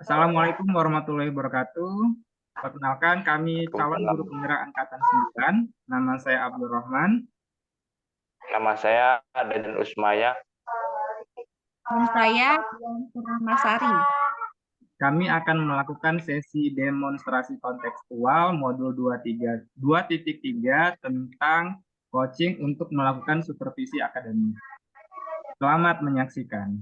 Assalamualaikum warahmatullahi wabarakatuh. Perkenalkan, kami calon guru Waalaikumsalam. penggerak angkatan 9. Nama saya Abdul Rahman. Nama saya Deden Usmaya. Dan saya Dian Purnamasari. Kami akan melakukan sesi demonstrasi kontekstual modul 2.3 tentang coaching untuk melakukan supervisi akademik. Selamat menyaksikan.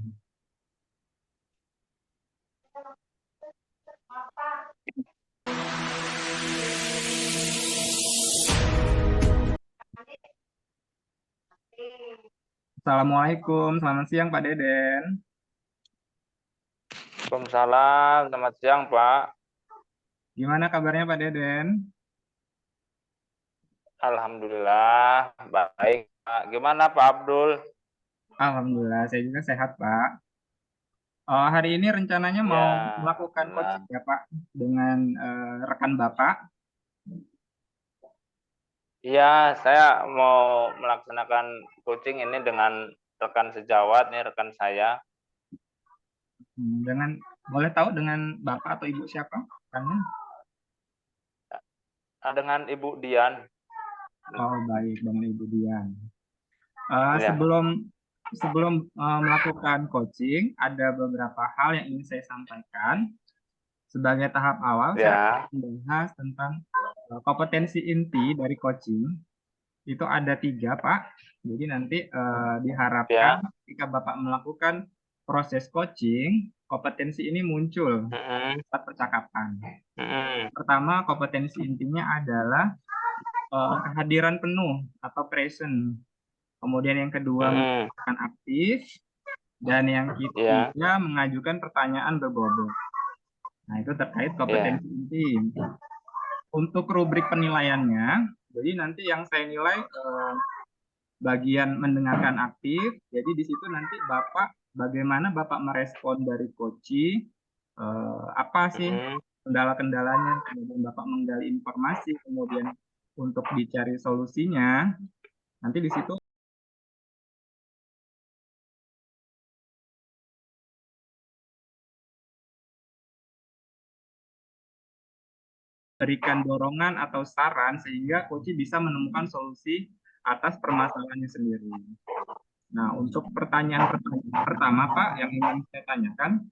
Assalamualaikum, selamat siang Pak Deden. Waalaikumsalam, selamat siang Pak. Gimana kabarnya Pak Deden? Alhamdulillah, baik Pak. Gimana Pak Abdul? Alhamdulillah, saya juga sehat Pak. Hari ini rencananya mau Ya, melakukan alhamdulillah. coaching ya Pak dengan rekan Bapak. Iya, saya mau melaksanakan coaching ini dengan rekan sejawat nih, rekan saya. Boleh tahu dengan Bapak atau Ibu siapa? Rekannya? Dengan Ibu Dian. Oh baik, dengan Ibu Dian. Ya. Sebelum melakukan coaching, ada beberapa hal yang ingin saya sampaikan. Sebagai tahap awal, saya Ya. akan membahas tentang kompetensi inti dari coaching. Itu ada 3, Pak. Jadi nanti diharapkan Ya. ketika Bapak melakukan proses coaching, kompetensi ini muncul saat percakapan. Pertama, kompetensi intinya adalah kehadiran penuh atau present. Kemudian yang kedua, menunjukkan aktif. Dan yang ketiga, mengajukan pertanyaan berbobot. Nah, itu terkait kompetensi inti. Untuk rubrik penilaiannya, jadi nanti yang saya nilai bagian mendengarkan aktif. Jadi di situ nanti bagaimana Bapak merespon dari coaching, apa sih kendala-kendalanya, kemudian Bapak menggali informasi, kemudian untuk dicari solusinya. Nanti di situ berikan dorongan atau saran sehingga coach bisa menemukan solusi atas permasalahannya sendiri. Nah, untuk pertanyaan pertama, Pak, yang ingin saya tanyakan,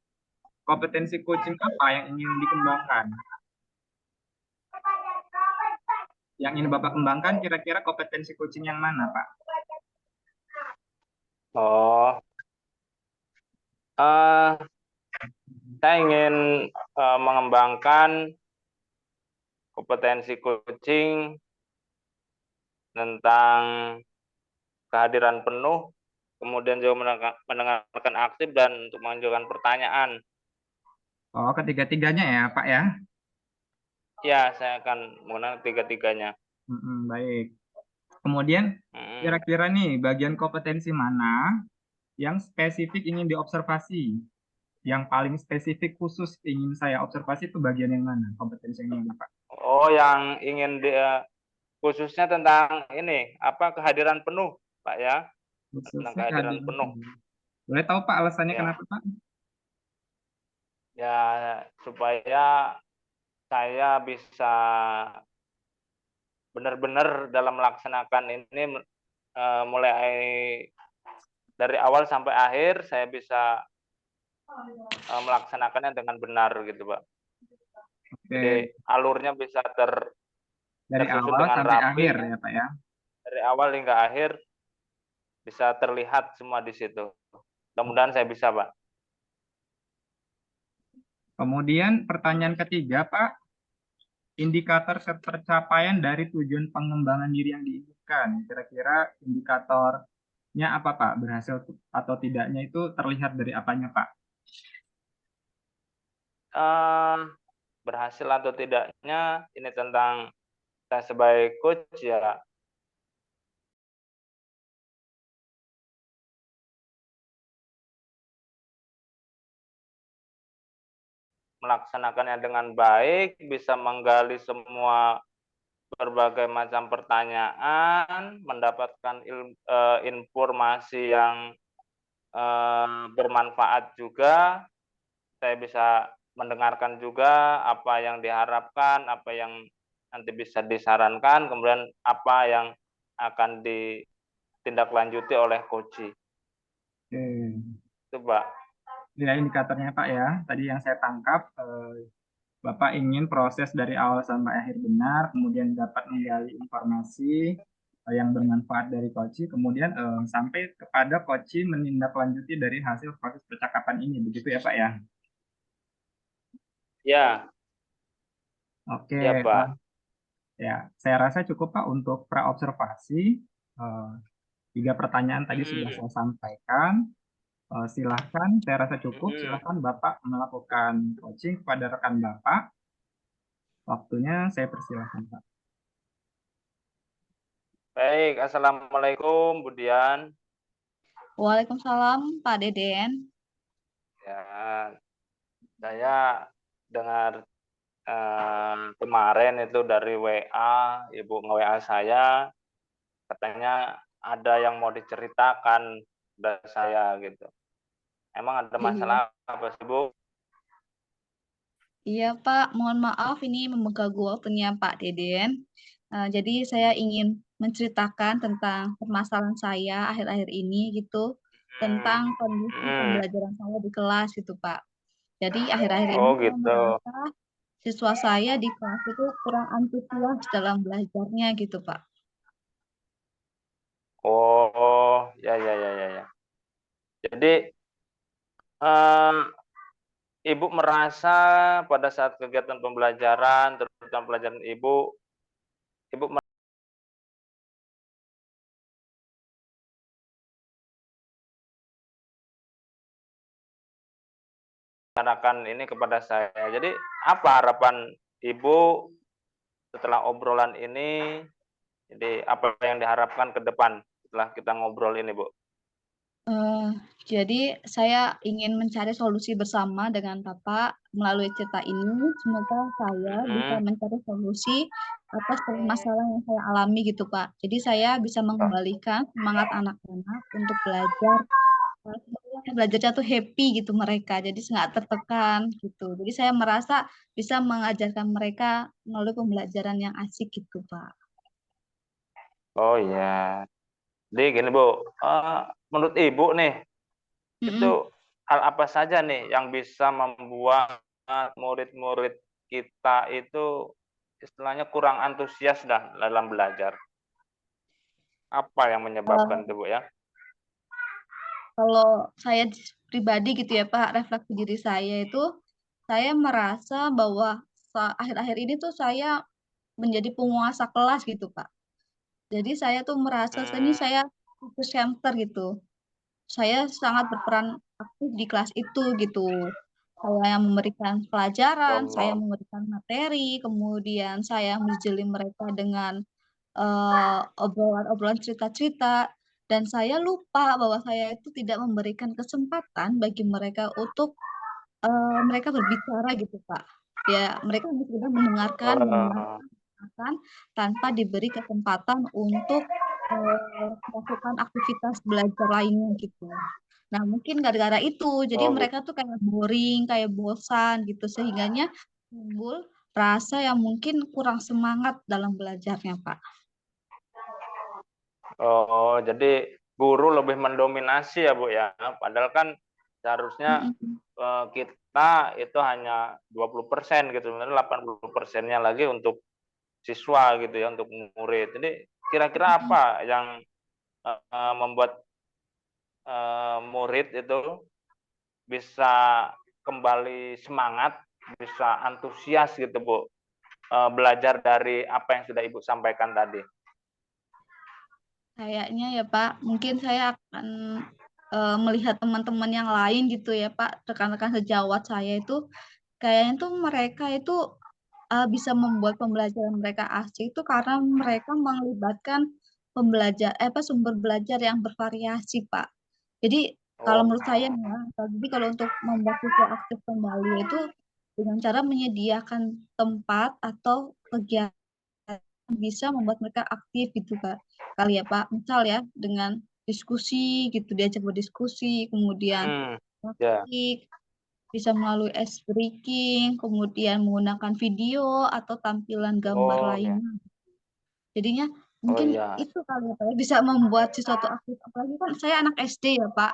kompetensi coaching apa yang ingin dikembangkan? Yang ingin Bapak kembangkan kira-kira kompetensi coaching yang mana, Pak? Saya ingin mengembangkan kompetensi coaching tentang kehadiran penuh, kemudian juga mendengarkan aktif dan untuk mengajukan pertanyaan. Oh, ketiga-tiganya ya, Pak ya? Ya, saya akan menggunakan tiga-tiganya. Baik. Kemudian, kira-kira nih, bagian kompetensi mana yang spesifik ingin diobservasi? Yang paling spesifik khusus ingin saya observasi itu bagian yang mana? Kompetensi yang mana, Pak? Oh, yang ingin khususnya tentang ini, kehadiran penuh, Pak ya? Tentang kehadiran penuh. Boleh tahu Pak alasannya kenapa, Pak? Ya, supaya saya bisa benar-benar dalam melaksanakan ini mulai dari awal sampai akhir saya bisa melaksanakannya dengan benar gitu, Pak. Oke. Jadi alurnya bisa dari tersusun awal dengan sampai rapi, akhir ya, Pak ya. Dari awal hingga akhir bisa terlihat semua di situ. Mudah-mudahan saya bisa, Pak. Kemudian pertanyaan ketiga, Pak, indikator pencapaian dari tujuan pengembangan diri yang diinginkan. Kira-kira indikatornya apa, Pak? Berhasil atau tidaknya itu terlihat dari apanya, Pak? Berhasil atau tidaknya ini tentang saya sebagai coach ya. Melaksanakannya dengan baik, bisa menggali semua berbagai macam pertanyaan, mendapatkan informasi yang bermanfaat juga. Saya bisa mendengarkan juga apa yang diharapkan, apa yang nanti bisa disarankan, kemudian apa yang akan ditindaklanjuti oleh Koji. Oke. Itu, Pak. Ya, indikatornya Pak ya. Tadi yang saya tangkap, Bapak ingin proses dari awal sampai akhir benar, kemudian dapat menggali informasi yang bermanfaat dari Koci, kemudian sampai kepada Koci menindaklanjuti dari hasil proses percakapan ini, begitu ya Pak ya? Ya. Oke, Ya, Pak. ya, saya rasa cukup Pak untuk praobservasi. 3 pertanyaan tadi sudah saya sampaikan. Silahkan, saya rasa cukup. Silahkan Bapak melakukan coaching kepada rekan Bapak. Waktunya saya persilahkan Pak. Baik, Assalamualaikum, Budian. Waalaikumsalam, Pak Deden. Ya, saya dengar kemarin itu dari WA, Ibu nge-WA saya, katanya ada yang mau diceritakan dari saya gitu. Emang ada masalah apa sih, Bu? Iya Pak, mohon maaf ini mengganggu waktunya Pak Deden. Jadi saya ingin menceritakan tentang permasalahan saya akhir-akhir ini gitu, tentang kondisi pembelajaran saya di kelas gitu Pak. Jadi akhir-akhir ini Oh, saya gitu. merasa siswa saya di kelas itu kurang antusias dalam belajarnya gitu Pak. Oh, ya. Jadi Ibu merasa pada saat kegiatan pembelajaran, terutama pelajaran Ibu menanyakan ini kepada saya. Jadi apa harapan Ibu setelah obrolan ini? Jadi apa yang diharapkan ke depan setelah kita ngobrol ini, Bu? Jadi saya ingin mencari solusi bersama dengan Bapak melalui cerita ini. Semoga saya bisa mencari solusi atas permasalahan yang saya alami gitu Pak. Jadi saya bisa mengembalikan semangat anak-anak untuk belajar. Belajarnya tuh happy gitu mereka, jadi nggak tertekan gitu. Jadi saya merasa bisa mengajarkan mereka melalui pembelajaran yang asik gitu Pak. Oh iya. Jadi gini, Bu, menurut Ibu nih, itu hal apa saja nih yang bisa membuat murid-murid kita itu istilahnya kurang antusias dah dalam belajar? Apa yang menyebabkan itu, Bu ya? Kalau saya pribadi gitu ya Pak, refleksi diri saya itu, saya merasa bahwa akhir-akhir ini tuh saya menjadi penguasa kelas gitu Pak. Jadi saya tuh merasa ini saya center gitu. Saya sangat berperan aktif di kelas itu gitu. Saya yang memberikan pelajaran, saya Oh, memberikan materi, kemudian saya menjeli mereka dengan obrolan-obrolan cerita-cerita, dan saya lupa bahwa saya itu tidak memberikan kesempatan bagi mereka untuk mereka berbicara gitu Pak. Ya mereka hanya sekedar mendengarkan oh, tanpa diberi kesempatan untuk melakukan aktivitas belajar lainnya gitu. Nah mungkin gara-gara itu, jadi oh gitu. mereka tuh kayak boring, kayak bosan gitu, sehingganya timbul rasa yang mungkin kurang semangat dalam belajarnya Pak. Oh, jadi guru lebih mendominasi ya, Bu ya. Padahal kan seharusnya kita itu hanya 20% gitu, sebenarnya 80%-nya lagi untuk siswa gitu ya, untuk murid. Jadi kira-kira apa yang membuat murid itu bisa kembali semangat, bisa antusias gitu, Bu, belajar dari apa yang sudah Ibu sampaikan tadi? Kayaknya ya Pak, mungkin saya akan melihat teman-teman yang lain gitu ya Pak, rekan-rekan sejawat saya itu, kayaknya tuh mereka itu bisa membuat pembelajaran mereka asik itu karena mereka melibatkan sumber belajar yang bervariasi Pak. Jadi kalau Oh, menurut saya nih ya, jadi kalau untuk membuat siswa aktif kembali itu dengan cara menyediakan tempat atau kegiatan bisa membuat mereka aktif gitu Kak. Kali ya Pak, misal ya dengan diskusi gitu, diajak berdiskusi, kemudian ya. praktik, bisa melalui ice breaking, kemudian menggunakan video atau tampilan gambar Oh ya. lainnya. Jadinya Oh mungkin iya. itu kali ya Pak ya, bisa membuat sesuatu aktif. Apalagi kan saya anak SD ya Pak.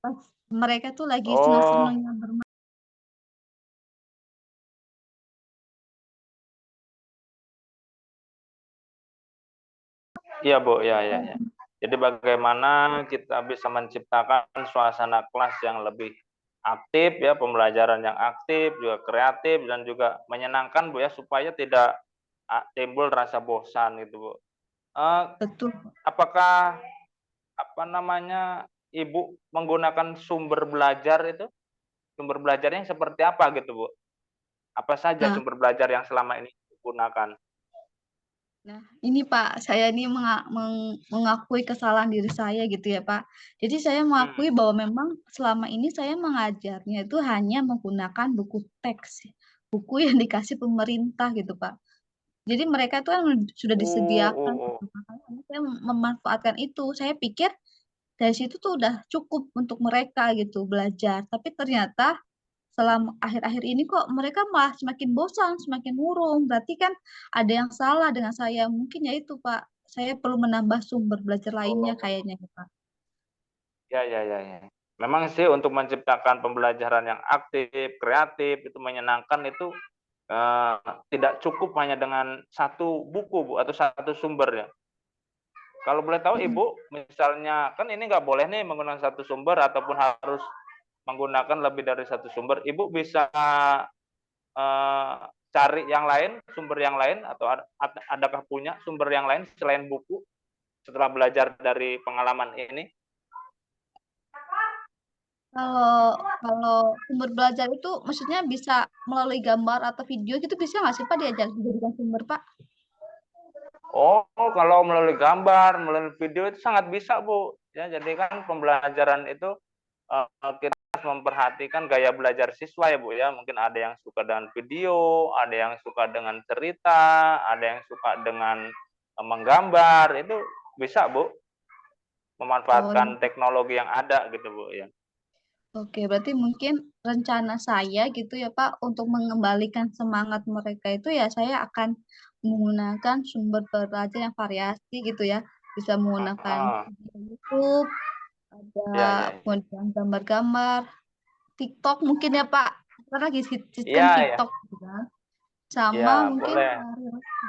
Pas mereka tuh lagi Oh senang-senangnya bermain. iya Bu, ya ya ya. Jadi bagaimana kita bisa menciptakan suasana kelas yang lebih aktif ya, pembelajaran yang aktif, juga kreatif dan juga menyenangkan Bu ya, supaya tidak timbul rasa bosan gitu Bu. Eh, Betul. apakah apa namanya Ibu menggunakan sumber belajar itu? Sumber belajarnya seperti apa gitu Bu? Apa saja Nah, sumber belajar yang selama ini digunakan? Nah, ini Pak, saya ini mengakui kesalahan diri saya gitu ya Pak. Jadi saya Hmm. mengakui bahwa memang selama ini saya mengajarnya itu hanya menggunakan buku teks, buku yang dikasih pemerintah gitu Pak. Jadi mereka itu kan sudah disediakan gitu. Oh. Makanya saya memanfaatkan itu. Saya pikir dari situ tuh udah cukup untuk mereka gitu belajar. Tapi ternyata selama akhir-akhir ini kok mereka malah semakin bosan, semakin murung. Berarti kan ada yang salah dengan saya. Mungkin ya itu, Pak. Saya perlu menambah sumber belajar lainnya Oh. kayaknya, ya, Pak. Ya, ya, ya, ya. Memang sih untuk menciptakan pembelajaran yang aktif, kreatif, itu menyenangkan itu eh, tidak cukup hanya dengan satu buku Bu atau satu sumber ya. Kalau boleh tahu Mm-mm. Ibu, misalnya kan ini nggak boleh nih menggunakan satu sumber ataupun harus menggunakan lebih dari satu sumber. Ibu bisa cari yang lain, sumber yang lain atau adakah punya sumber yang lain selain buku setelah belajar dari pengalaman ini? Kalau kalau sumber belajar itu maksudnya bisa melalui gambar atau video gitu bisa nggak sih Pak diajar dijadikan sumber Pak? Oh, kalau melalui gambar, melalui video itu sangat bisa, Bu. Ya, jadi kan pembelajaran itu kita harus memperhatikan gaya belajar siswa ya, Bu ya. Mungkin ada yang suka dengan video, ada yang suka dengan cerita, ada yang suka dengan menggambar. Itu bisa, Bu, Oh, memanfaatkan teknologi yang ada gitu, Bu ya. oke, berarti mungkin rencana saya gitu ya Pak untuk mengembalikan semangat mereka itu ya saya akan menggunakan sumber belajar yang variasi gitu ya. Bisa menggunakan Oh, video YouTube, ada ya, ya, ya. kemudian gambar-gambar, TikTok mungkin ya Pak. Karena lagi sistem Iya, ya. TikTok gitu kan. Sama Ya, mungkin boleh.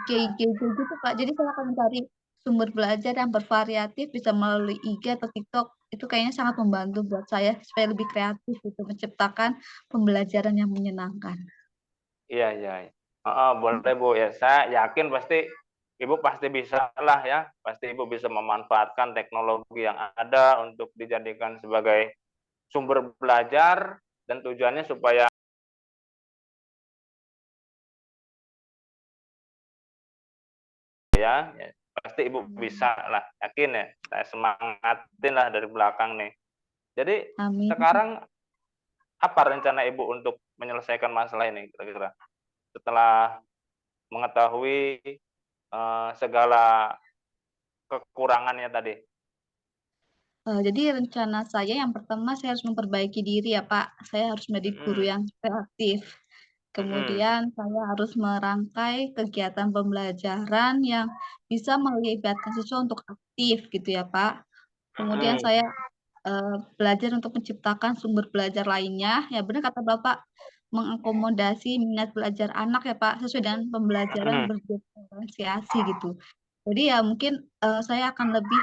IG gitu Pak. Jadi saya akan mencari sumber belajar yang bervariatif bisa melalui IG atau TikTok. Itu kayaknya sangat membantu buat saya supaya lebih kreatif gitu menciptakan pembelajaran yang menyenangkan. Iya, iya. Heeh, boleh Bu ya. Saya yakin pasti Ibu pasti bisa lah ya. Pasti Ibu bisa memanfaatkan teknologi yang ada untuk dijadikan sebagai sumber belajar dan tujuannya supaya ya pasti Ibu bisa lah. Yakin ya. Saya semangatin lah dari belakang nih. Jadi Amin. sekarang apa rencana Ibu untuk menyelesaikan masalah ini kira-kira? Setelah mengetahui segala kekurangannya tadi. Jadi rencana saya yang pertama saya harus memperbaiki diri ya Pak. Saya harus menjadi guru Mhm, yang kreatif. mhm, Kemudian saya harus merangkai kegiatan pembelajaran yang bisa melibatkan siswa untuk aktif gitu ya Pak. Kemudian mhm, saya belajar untuk menciptakan sumber belajar lainnya. Ya benar kata Bapak, mengakomodasi minat belajar anak ya Pak, sesuai dengan pembelajaran mhm, berdiferensiasi gitu. Jadi ya mungkin saya akan lebih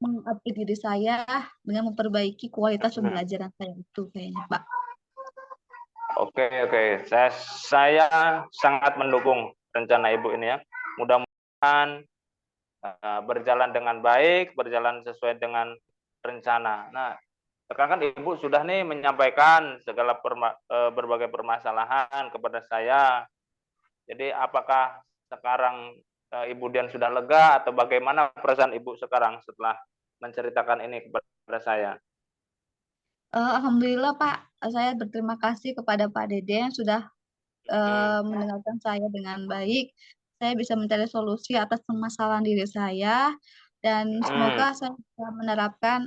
mengupgrade diri saya dengan memperbaiki kualitas mhm. pembelajaran saya itu kayaknya Pak. Oke, oke. Saya sangat mendukung rencana Ibu ini ya. Mudah-mudahan berjalan dengan baik, berjalan sesuai dengan rencana. Nah, sekarang kan Ibu sudah nih menyampaikan segala berbagai permasalahan kepada saya. Jadi apakah sekarang Ibu Dian sudah lega atau bagaimana perasaan Ibu sekarang setelah menceritakan ini kepada saya? Alhamdulillah Pak, saya berterima kasih kepada Pak Dede yang sudah Hmm, mendengarkan saya dengan baik. Saya bisa mencari solusi atas permasalahan diri saya dan hmm, semoga saya bisa menerapkan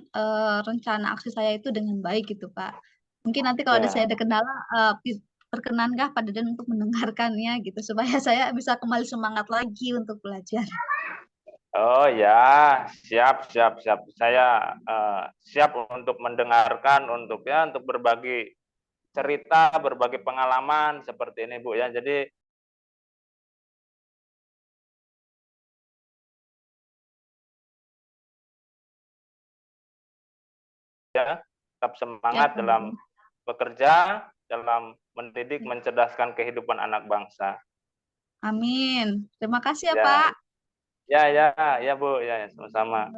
rencana aksi saya itu dengan baik gitu Pak. Mungkin nanti kalau Ya. saya ada kendala, perkenankah Pak Deden untuk mendengarkannya gitu, supaya saya bisa kembali semangat lagi untuk belajar. Oh ya, siap, siap, siap. Saya siap untuk mendengarkan, untuk berbagi cerita, berbagi pengalaman seperti ini, Bu ya. Jadi ya, tetap Ya, semangat Pak dalam Deden. bekerja, dalam mendidik, mencerdaskan kehidupan anak bangsa. Amin. Terima kasih ya, Ya, Pak. ya, ya, ya, Bu, ya, sama-sama.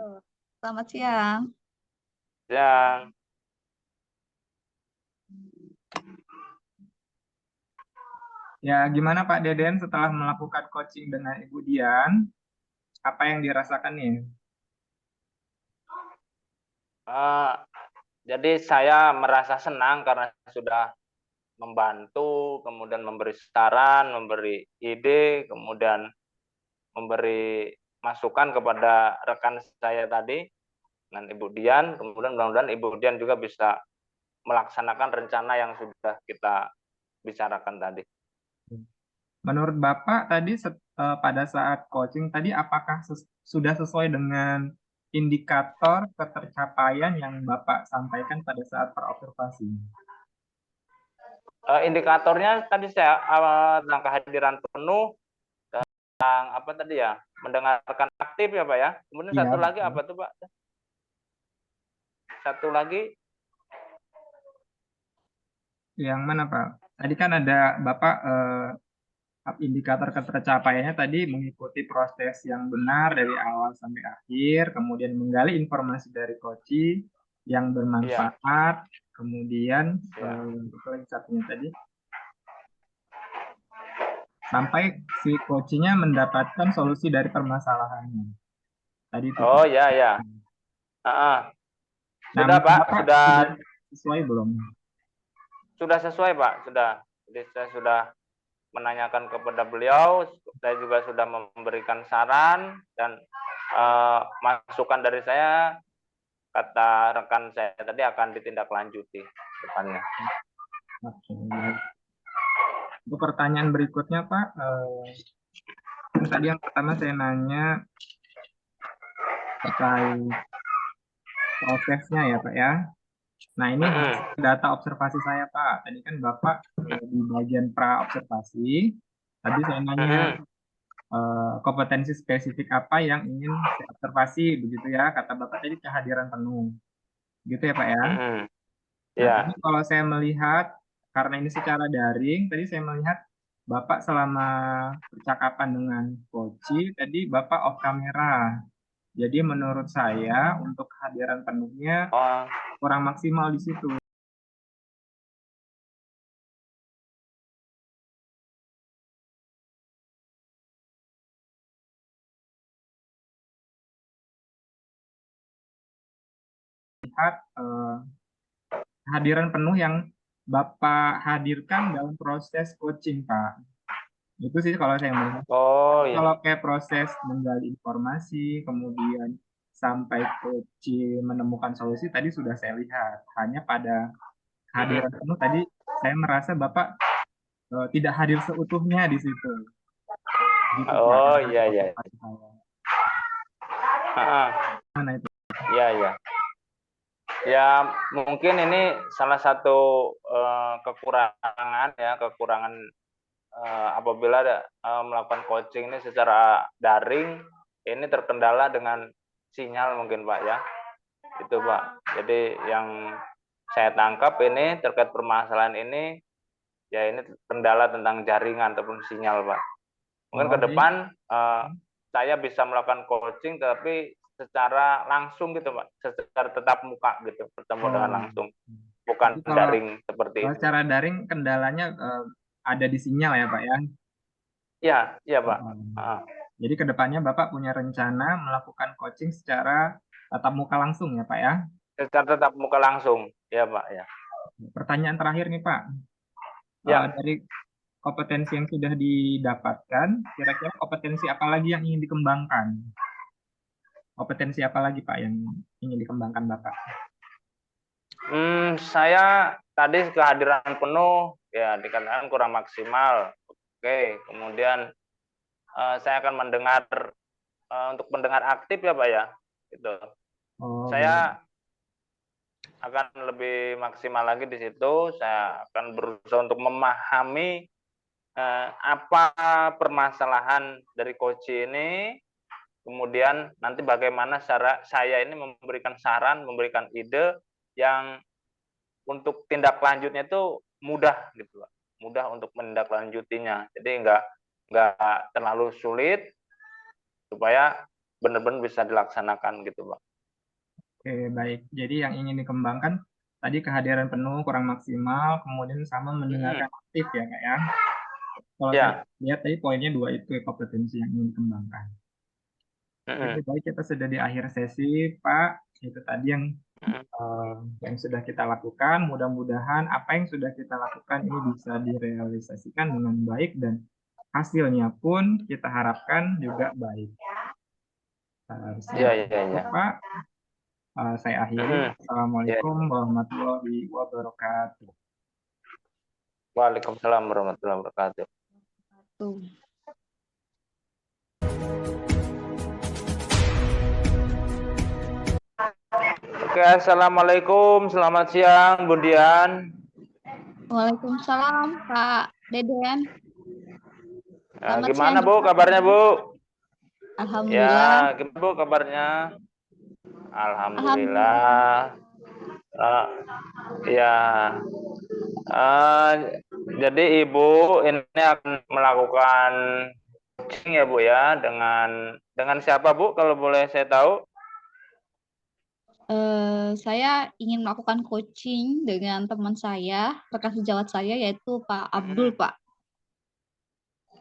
Selamat siang. Ya. Ya, gimana Pak Deden setelah melakukan coaching dengan Ibu Dian? Apa yang dirasakan nih? Jadi saya merasa senang karena sudah membantu, kemudian memberi saran, memberi ide, kemudian memberi masukan kepada rekan saya tadi dengan Ibu Dian. Kemudian mudah-mudahan Ibu Dian juga bisa melaksanakan rencana yang sudah kita bicarakan tadi. Menurut Bapak tadi pada saat coaching tadi apakah sudah sesuai dengan indikator ketercapaian yang Bapak sampaikan pada saat perobservasi? Indikatornya tadi saya tentang kehadiran penuh, tentang apa tadi ya, mendengarkan aktif ya Pak ya. Kemudian Iya, satu lagi betul. apa tuh Pak? Satu lagi Yang mana Pak? Tadi kan ada Bapak indikator ketercapaiannya tadi mengikuti proses yang benar dari awal sampai akhir, kemudian menggali informasi dari coaching yang ya, bermanfaat, kemudian ya. apa lagi satunya tadi, sampai si coachingnya mendapatkan solusi dari permasalahannya. Tadi itu Oh Pak. ya ya. Nah, Sudah menurut Pak, Bapak sudah sesuai belum? sesuai Pak, sudah. Jadi saya sudah menanyakan kepada beliau, saya juga sudah memberikan saran dan masukan dari saya, kata rekan saya tadi akan ditindaklanjuti depannya. Oke, baik. Untuk pertanyaan berikutnya Pak, tadi yang pertama saya nanya terkait prosesnya ya Pak ya. Nah ini hasil data observasi saya Pak. Tadi kan Bapak di bagian pra observasi. Tadi saya nanya kompetensi spesifik apa yang ingin saya observasi begitu ya. Kata Bapak tadi kehadiran penuh. Gitu ya Pak ya. Nah Ya. tadi kalau saya melihat karena ini secara daring, tadi saya melihat Bapak selama percakapan dengan Koci, tadi Bapak off kamera. Jadi menurut saya untuk kehadiran penuhnya Oh, kurang maksimal di situ. Lihat kehadiran penuh yang Bapak hadirkan dalam proses coaching, Pak. Itu sih kalau saya melihat. oh ya. Kalau kayak proses menggali informasi, kemudian sampai coaching menemukan solusi, tadi sudah saya lihat. Hanya pada kehadiran penuh tadi, saya merasa Bapak tidak hadir seutuhnya di situ. Gitu, Pak. Oh iya ya. Mana itu? Iya ya. Ya mungkin ini salah satu kekurangan apabila melakukan coaching ini secara daring, ini terkendala dengan sinyal mungkin Pak ya. Itu Pak. Jadi yang saya tangkap ini terkait permasalahan ini, ya ini kendala tentang jaringan ataupun sinyal Pak. Mungkin ke depan saya bisa melakukan coaching tapi secara langsung gitu Pak, secara tetap muka gitu, bertemu dengan langsung, bukan daring seperti itu. Secara daring kendalanya ada di sinyal ya Pak ya? Iya, iya Pak. Jadi kedepannya Bapak punya rencana melakukan coaching secara tatap muka langsung ya Pak ya? Secara tatap muka langsung, ya Pak ya. Pertanyaan terakhir nih Pak, dari kompetensi yang sudah didapatkan, kira-kira kompetensi apa lagi yang ingin dikembangkan? Kompetensi apa lagi Pak yang ingin dikembangkan Bapak? Saya tadi kehadiran penuh ya dikatakan kurang maksimal. Oke, kemudian saya akan mendengar untuk pendengar aktif ya Pak ya. Gitu. Oh, Saya akan lebih maksimal lagi di situ. Saya akan berusaha untuk memahami apa permasalahan dari coach ini. Kemudian nanti bagaimana cara saya ini memberikan saran, memberikan ide yang untuk tindak lanjutnya itu mudah gitu Pak. Mudah untuk menindaklanjutinya. Jadi nggak terlalu sulit supaya benar-benar bisa dilaksanakan gitu Pak. oke, baik. Jadi yang ingin dikembangkan tadi kehadiran penuh kurang maksimal, kemudian sama mendengarkan aktif ya Kak ya. Kalau saya Ya. lihat tadi poinnya dua itu ya, kompetensi yang ingin dikembangkan. Oke, baik, kita sudah di akhir sesi Pak. Itu tadi yang sudah kita lakukan. Mudah-mudahan apa yang sudah kita lakukan ini bisa direalisasikan dengan baik dan hasilnya pun kita harapkan juga baik. Sekian Pak. Saya akhiri. Assalamualaikum warahmatullahi wabarakatuh. Waalaikumsalam warahmatullahi wabarakatuh. Tuh. Oke, assalamualaikum, selamat siang, Bu Dian. Waalaikumsalam, Pak Deden. Gimana siang, Bu, kabarnya Bu? Alhamdulillah. Ya, gimana Bu kabarnya? Alhamdulillah. Ya, jadi Ibu ini akan melakukan coaching ya Bu ya, dengan siapa Bu kalau boleh saya tahu? Saya ingin melakukan coaching dengan teman saya, rekan sejawat saya, yaitu Pak Abdul, Pak.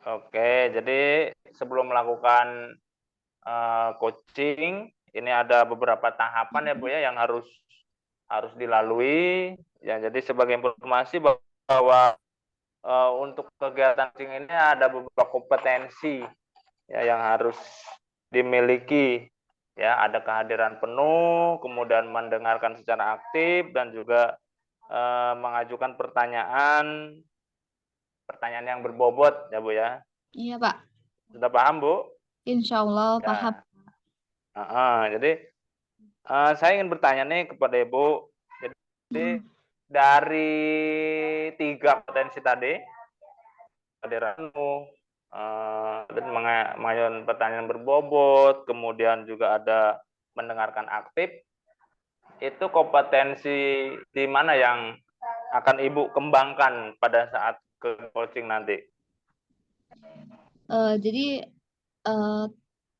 Oke, jadi sebelum melakukan coaching, ini ada beberapa tahapan ya Bu ya yang harus dilalui. Ya, jadi sebagai informasi bahwa untuk kegiatan coaching ini ada beberapa kompetensi ya yang harus dimiliki. Ya, ada kehadiran penuh, kemudian mendengarkan secara aktif dan juga mengajukan pertanyaan yang berbobot ya Bu ya. Iya Pak. Sudah paham Bu? Insya Allah ya. paham. Jadi saya ingin bertanya nih kepada Ibu. Jadi dari 3 potensi tadi, kehadiranmu, dan mengajukan pertanyaan berbobot, kemudian juga ada mendengarkan aktif, itu kompetensi di mana yang akan Ibu kembangkan pada saat ke coaching nanti? Jadi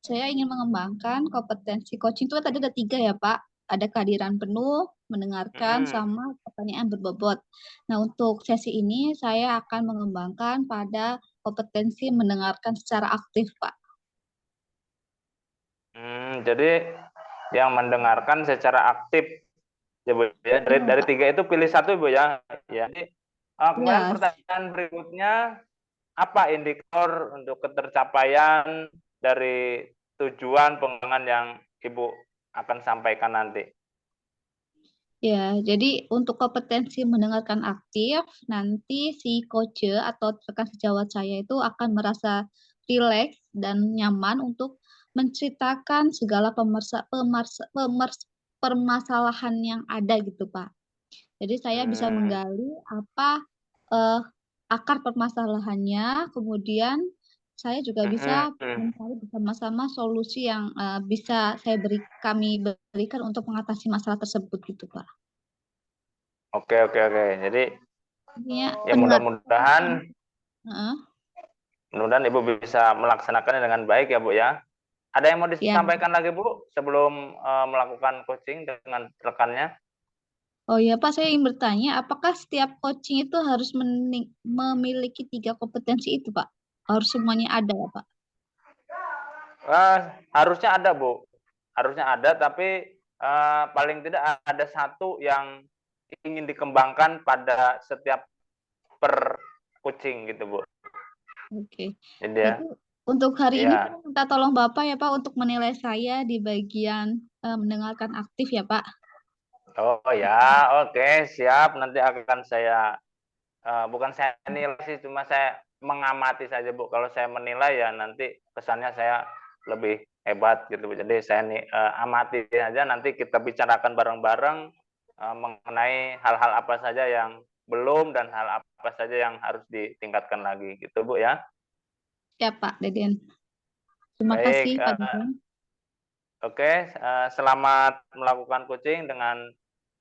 saya ingin mengembangkan kompetensi coaching itu tadi ada 3 ya Pak. Ada kehadiran penuh, mendengarkan, sama pertanyaan berbobot. Nah untuk sesi ini saya akan mengembangkan pada kompetensi mendengarkan secara aktif Pak. Jadi yang mendengarkan secara aktif ya Bu ya. Dari 3 itu pilih 1 Bu ya. Jadi kemudian pertanyaan berikutnya, apa indikator untuk ketercapaian dari tujuan pengembangan yang Ibu akan sampaikan nanti? Ya, jadi untuk kompetensi mendengarkan aktif, nanti si coach atau rekan sejawat saya itu akan merasa rileks dan nyaman untuk menceritakan segala permasalahan yang ada gitu, Pak. Jadi saya bisa menggali apa akar permasalahannya, kemudian saya juga bisa mencari bersama-sama solusi yang bisa kami berikan untuk mengatasi masalah tersebut gitu Pak. Oke. Jadi ya mudah-mudahan Ibu bisa melaksanakannya dengan baik ya Bu ya. Ada yang mau disampaikan lagi Bu sebelum melakukan coaching dengan rekannya? Oh ya Pak, saya ingin bertanya, apakah setiap coaching itu harus memiliki 3 kompetensi itu Pak? Harus semuanya ada ya Pak? Harusnya ada Bu. Harusnya ada, tapi paling tidak ada 1 yang ingin dikembangkan pada setiap per coaching gitu Bu. Oke. Jadi ya. Untuk hari ini saya minta tolong Bapak ya Pak untuk menilai saya di bagian mendengarkan aktif ya Pak. Oh ya, oke, siap. Nanti akan saya bukan saya nilai sih, cuma saya mengamati saja, Bu. Kalau saya menilai ya nanti kesannya saya lebih hebat gitu, Bu. Jadi saya amati aja, nanti kita bicarakan bareng-bareng mengenai hal-hal apa saja yang belum dan hal apa saja yang harus ditingkatkan lagi gitu, Bu ya. Ya, Pak Deden. Terima Baik, kasih, Pak Deden. oke, selamat melakukan coaching dengan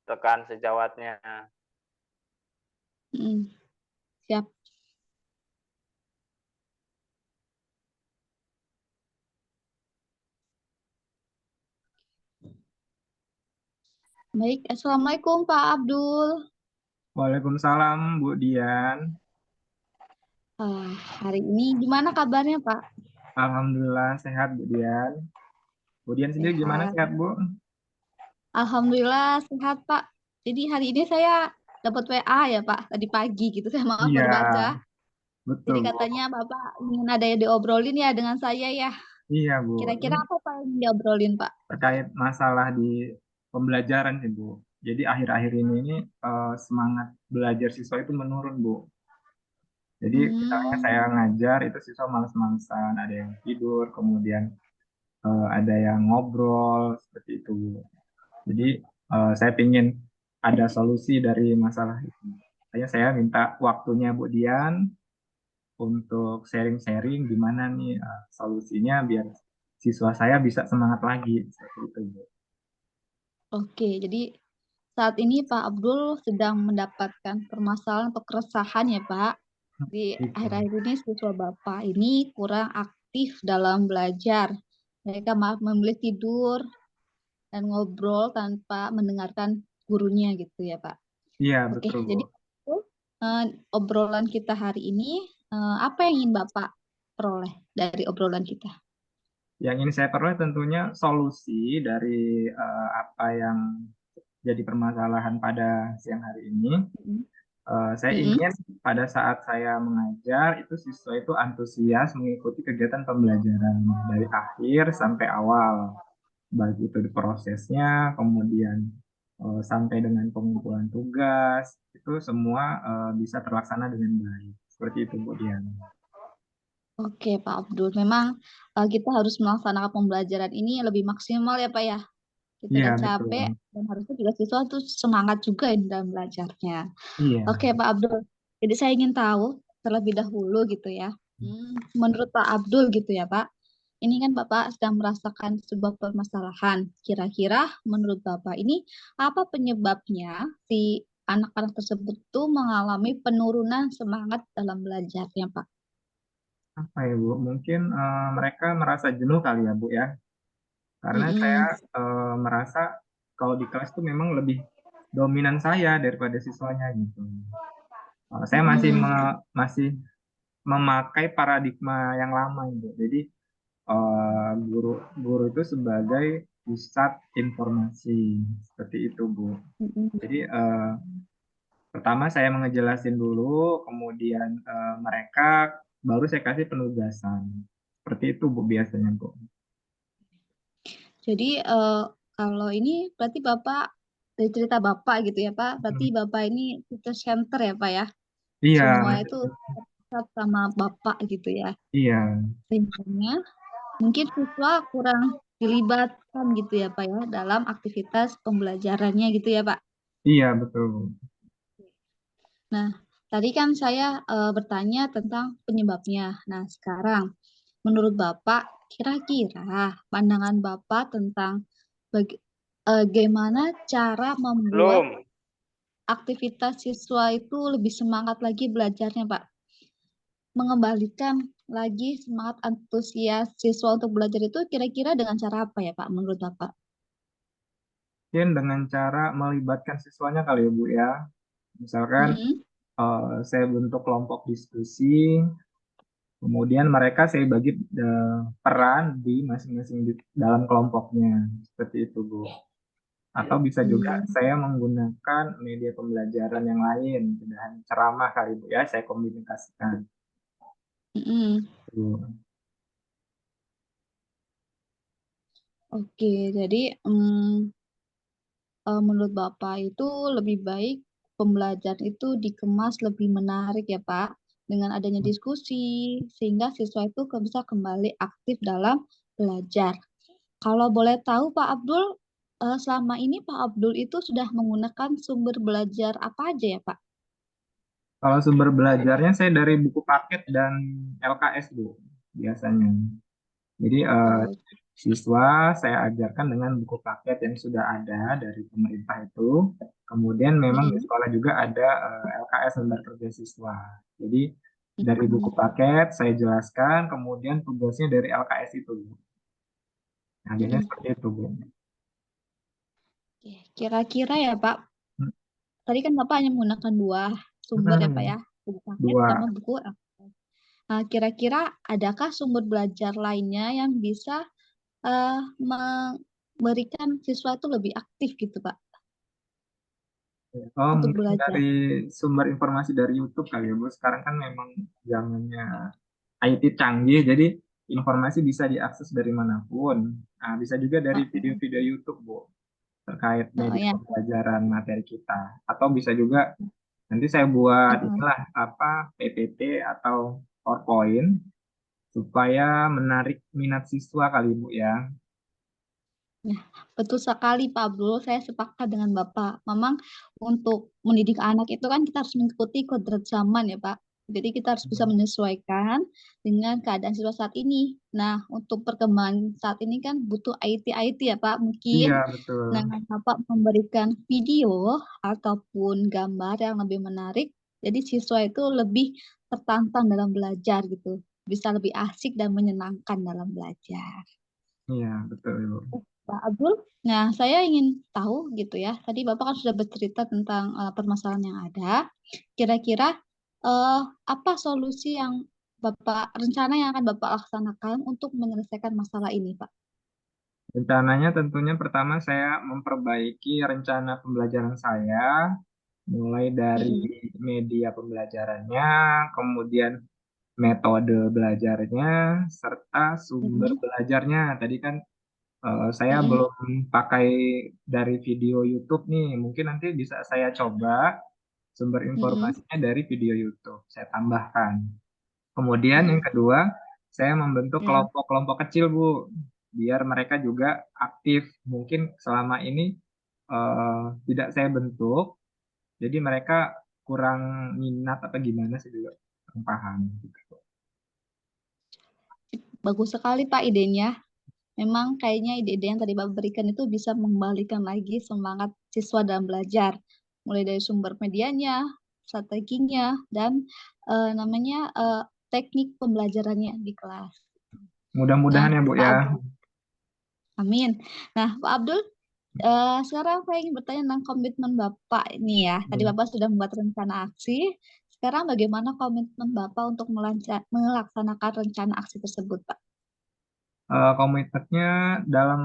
rekan sejawatnya. Siap. Baik, Assalamualaikum Pak Abdul. Waalaikumsalam Bu Dian. Hari ini gimana kabarnya Pak? Alhamdulillah sehat Bu Dian. Bu Dian sendiri gimana, Sehat. sehat Bu? Alhamdulillah sehat Pak. Jadi hari ini saya dapat WA ya Pak, tadi pagi gitu saya mau Iya, baru baca. betul Jadi Bu. katanya Bapak ingin ada yang diobrolin ya dengan saya ya. Iya Bu, Kira-kira ini apa Pak yang diobrolin Pak? terkait masalah di pembelajaran sih Bu. Jadi akhir-akhir ini semangat belajar siswa itu menurun Bu. Jadi misalnya saya Hmm, ngajar itu siswa males-malesan, ada yang tidur, kemudian ada yang ngobrol seperti itu Bu. Jadi saya ingin ada solusi dari masalah itu. Makanya saya minta waktunya Bu Dian untuk sharing-sharing gimana nih solusinya biar siswa saya bisa semangat lagi seperti itu Bu. oke. Jadi saat ini Pak Abdul sedang mendapatkan permasalahan atau keresahan ya Pak. Di Gitu. akhir-akhir ini siswa Bapak ini kurang aktif dalam belajar. Mereka malah memilih tidur dan ngobrol tanpa mendengarkan gurunya gitu ya Pak. Iya Oke, betul Bu. jadi eh, obrolan kita hari ini, apa yang ingin Bapak peroleh dari obrolan kita? Yang ini saya peroleh tentunya solusi dari apa yang jadi permasalahan pada siang hari ini. Mm-mm. Saya Mm-mm. ingin pada saat saya mengajar itu siswa itu antusias mengikuti kegiatan pembelajaran dari akhir sampai awal, baik itu di prosesnya, kemudian sampai dengan pengumpulan tugas, itu semua bisa terlaksana dengan baik. Seperti itu, Bu Dian. Oke Pak Abdul, memang kita harus melaksanakan pembelajaran ini lebih maksimal ya Pak ya. Kita Iya, udah betul. capek dan harusnya juga siswa tuh semangat juga ya dalam belajarnya. Iya. Oke Pak Abdul, jadi saya ingin tahu terlebih dahulu gitu ya. Menurut Pak Abdul gitu ya Pak, ini kan Bapak sedang merasakan sebuah permasalahan. Kira-kira menurut Bapak ini apa penyebabnya si anak-anak tersebut tuh mengalami penurunan semangat dalam belajarnya Pak? Apa ya, Bu? Mungkin mereka merasa jenuh kali ya, Bu ya. Karena saya Mm-mm. merasa kalau di kelas itu memang lebih dominan saya daripada siswanya gitu. Saya Mm-mm. masih memakai paradigma yang lama gitu. Jadi guru guru itu sebagai pusat informasi seperti itu Bu. Mm-mm. Jadi pertama saya ngejelasin dulu, kemudian mereka baru saya kasih penugasan. Seperti itu Bu biasanya Bu. Jadi kalau ini berarti Bapak dari cerita Bapak gitu ya Pak, berarti Hmm. Bapak ini teacher center ya Pak ya? Iya, Semua itu terpusat sama Bapak gitu ya. iya, Sehingga mungkin siswa kurang dilibatkan gitu ya Pak ya dalam aktivitas pembelajarannya gitu ya Pak. iya betul Bu. Nah, tadi kan saya bertanya tentang penyebabnya. Nah, sekarang menurut Bapak kira-kira pandangan Bapak tentang bagaimana cara membuat Belum. aktivitas siswa itu lebih semangat lagi belajarnya Pak? Mengembalikan lagi semangat antusias siswa untuk belajar itu kira-kira dengan cara apa ya Pak menurut Bapak? Mungkin dengan cara melibatkan siswanya kali ya Bu ya. Misalkan Mm-mm. saya bentuk kelompok diskusi, kemudian mereka saya bagi peran di masing-masing dalam kelompoknya. Seperti itu Bu. Atau bisa juga Hmm. saya menggunakan media pembelajaran yang lain, tidak hanya ceramah kali Bu ya, saya komunikasikan. Mm-mm. Bu. Oke, jadi mm, menurut Bapak itu lebih baik pembelajaran itu dikemas lebih menarik ya Pak, dengan adanya diskusi, sehingga siswa itu bisa kembali aktif dalam belajar. Kalau boleh tahu Pak Abdul, selama ini Pak Abdul itu sudah menggunakan sumber belajar apa aja ya Pak? Kalau sumber belajarnya saya dari buku paket dan LKS, Bu, biasanya. Jadi Oh, siswa saya ajarkan dengan buku paket yang sudah ada dari pemerintah itu. Kemudian memang di mm-mm, sekolah juga ada LKS, lembar kerja siswa. Jadi dari buku mm-mm, paket saya jelaskan, kemudian tugasnya dari LKS itu. Nah, biasanya mm-mm. seperti itu, Bu. Oke, kira-kira ya Pak, tadi kan Bapak hanya menggunakan dua sumber ya Pak Hmm, ya, buku paket dua. sama buku LKS. Nah, kira-kira adakah sumber belajar lainnya yang bisa memberikan siswa itu lebih aktif gitu Pak Oh, untuk mungkin belajar? dari sumber informasi dari YouTube kali ya, Bu. Sekarang kan memang zamannya IT canggih, jadi informasi bisa diakses dari manapun. Nah, bisa juga dari Heeh, video-video YouTube, Bu, terkait heeh, media ya. pembelajaran materi kita. Atau bisa juga nanti saya buat Heeh. inilah apa PPT atau PowerPoint supaya menarik minat siswa kali, Bu ya. Nah, betul sekali Pak Abdul, saya sepakat dengan Bapak. Memang untuk mendidik anak itu kan kita harus mengikuti kodrat zaman ya Pak. Jadi kita harus bisa menyesuaikan dengan keadaan siswa saat ini. Nah, untuk perkembangan saat ini kan butuh IT ya Pak. Iya, Mungkin betul. nah Bapak memberikan video ataupun gambar yang lebih menarik. Jadi siswa itu lebih tertantang dalam belajar gitu. Bisa lebih asik dan menyenangkan dalam belajar. Iya, betul, Bu. Pak Abdul, nah saya ingin tahu gitu ya. Tadi Bapak kan sudah bercerita tentang permasalahan yang ada. Kira-kira eh, apa solusi yang rencana yang akan Bapak laksanakan untuk menyelesaikan masalah ini, Pak? Rencananya tentunya pertama saya memperbaiki rencana pembelajaran saya, mulai dari Mm-mm, media pembelajarannya, kemudian metode belajarnya, serta sumber mm-mm, belajarnya. Tadi kan saya mm-mm, belum pakai dari video YouTube nih. Mungkin nanti bisa saya coba sumber mm-mm, informasinya dari video YouTube. Saya tambahkan. Kemudian yang mm-mm. kedua, saya membentuk Ya, kelompok-kelompok kecil, Bu, biar mereka juga aktif. Mungkin selama ini tidak saya bentuk, jadi mereka kurang minat atau gimana sih juga kurang paham. Gitu. bagus sekali Pak idenya. Memang kayaknya ide-ide yang tadi Bapak berikan itu bisa mengembalikan lagi semangat siswa dalam belajar. Mulai dari sumber medianya, strateginya, dan namanya teknik pembelajarannya di kelas. Nah, Mudah-mudahan ya, Bu Pak ya. Abdul, amin. Nah, Pak Abdul, sekarang saya ingin bertanya tentang komitmen Bapak ini ya. Tadi Hmm. Bapak sudah membuat rencana aksi. Sekarang bagaimana komitmen Bapak untuk melaksanakan rencana aksi tersebut, Pak? Komitmennya dalam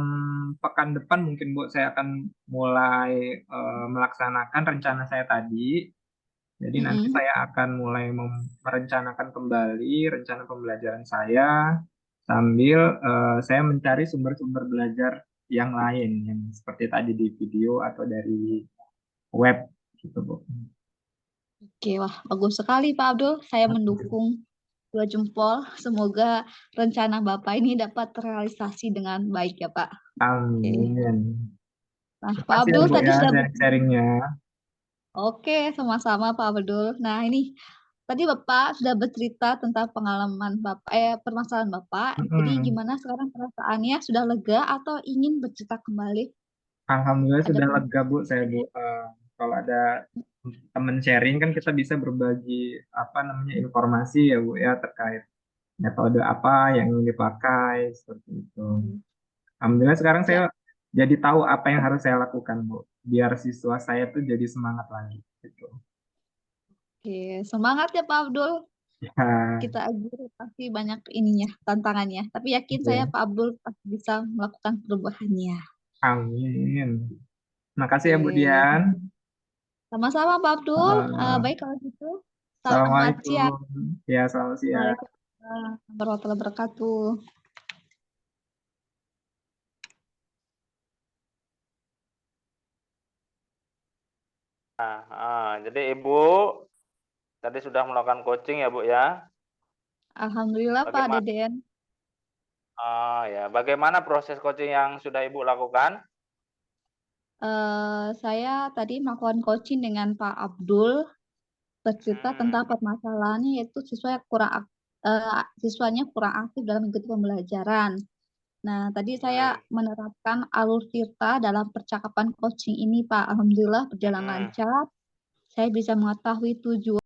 pekan depan mungkin, Bu, saya akan mulai melaksanakan rencana saya tadi. Jadi nanti Mm-mm. saya akan mulai merencanakan kembali rencana pembelajaran saya sambil saya mencari sumber-sumber belajar yang lain yang seperti tadi di video atau dari web gitu, Bu. Oke, wah bagus sekali Pak Abdul. Saya mendukung dua jempol. Semoga rencana Bapak ini dapat terrealisasi dengan baik ya Pak. Oke. Amin. Nah, Terima Pak kasih ya, Abdul Bu tadi ya sudah sharing-sharingnya. Oke, sama-sama Pak Abdul. Nah, ini tadi Bapak sudah bercerita tentang pengalaman Bapak, permasalahan Bapak. Jadi Mm-mm. gimana sekarang perasaannya? Sudah lega atau ingin bercerita kembali? Alhamdulillah Ada sudah peng- lega, Bu. Saya, Bu, kalau ada teman sharing kan kita bisa berbagi apa namanya informasi ya, Bu ya, terkait metode apa yang ingin dipakai seperti itu. Alhamdulillah sekarang saya Ya, jadi tahu apa yang harus saya lakukan, Bu, biar siswa saya tuh jadi semangat lagi gitu. oke. Semangat ya Pak Abdul. Ya, Kita agree pasti banyak ininya, tantangannya. Tapi yakin saya oke. Pak Abdul pasti bisa melakukan perubahannya. Amin. Makasih ya, Bu Oke. Dian. Sama-sama Pak Abdul. Eh, Baik kalau gitu. Selamat siang. Assalamualaikum. Ya, selamat siang. Waalaikumsalam warahmatullahi wabarakatuh. Jadi Ibu tadi sudah melakukan coaching ya Bu ya. Alhamdulillah Pak Bagaimana? Deden. Ya, bagaimana proses coaching yang sudah Ibu lakukan? Saya tadi melakukan coaching dengan Pak Abdul, bercerita tentang permasalahannya yaitu siswanya kurang aktif dalam mengikuti pembelajaran. Nah, tadi saya menerapkan alur Tirta dalam percakapan coaching ini, Pak. Alhamdulillah berjalan lancar. Saya bisa mengetahui tujuan.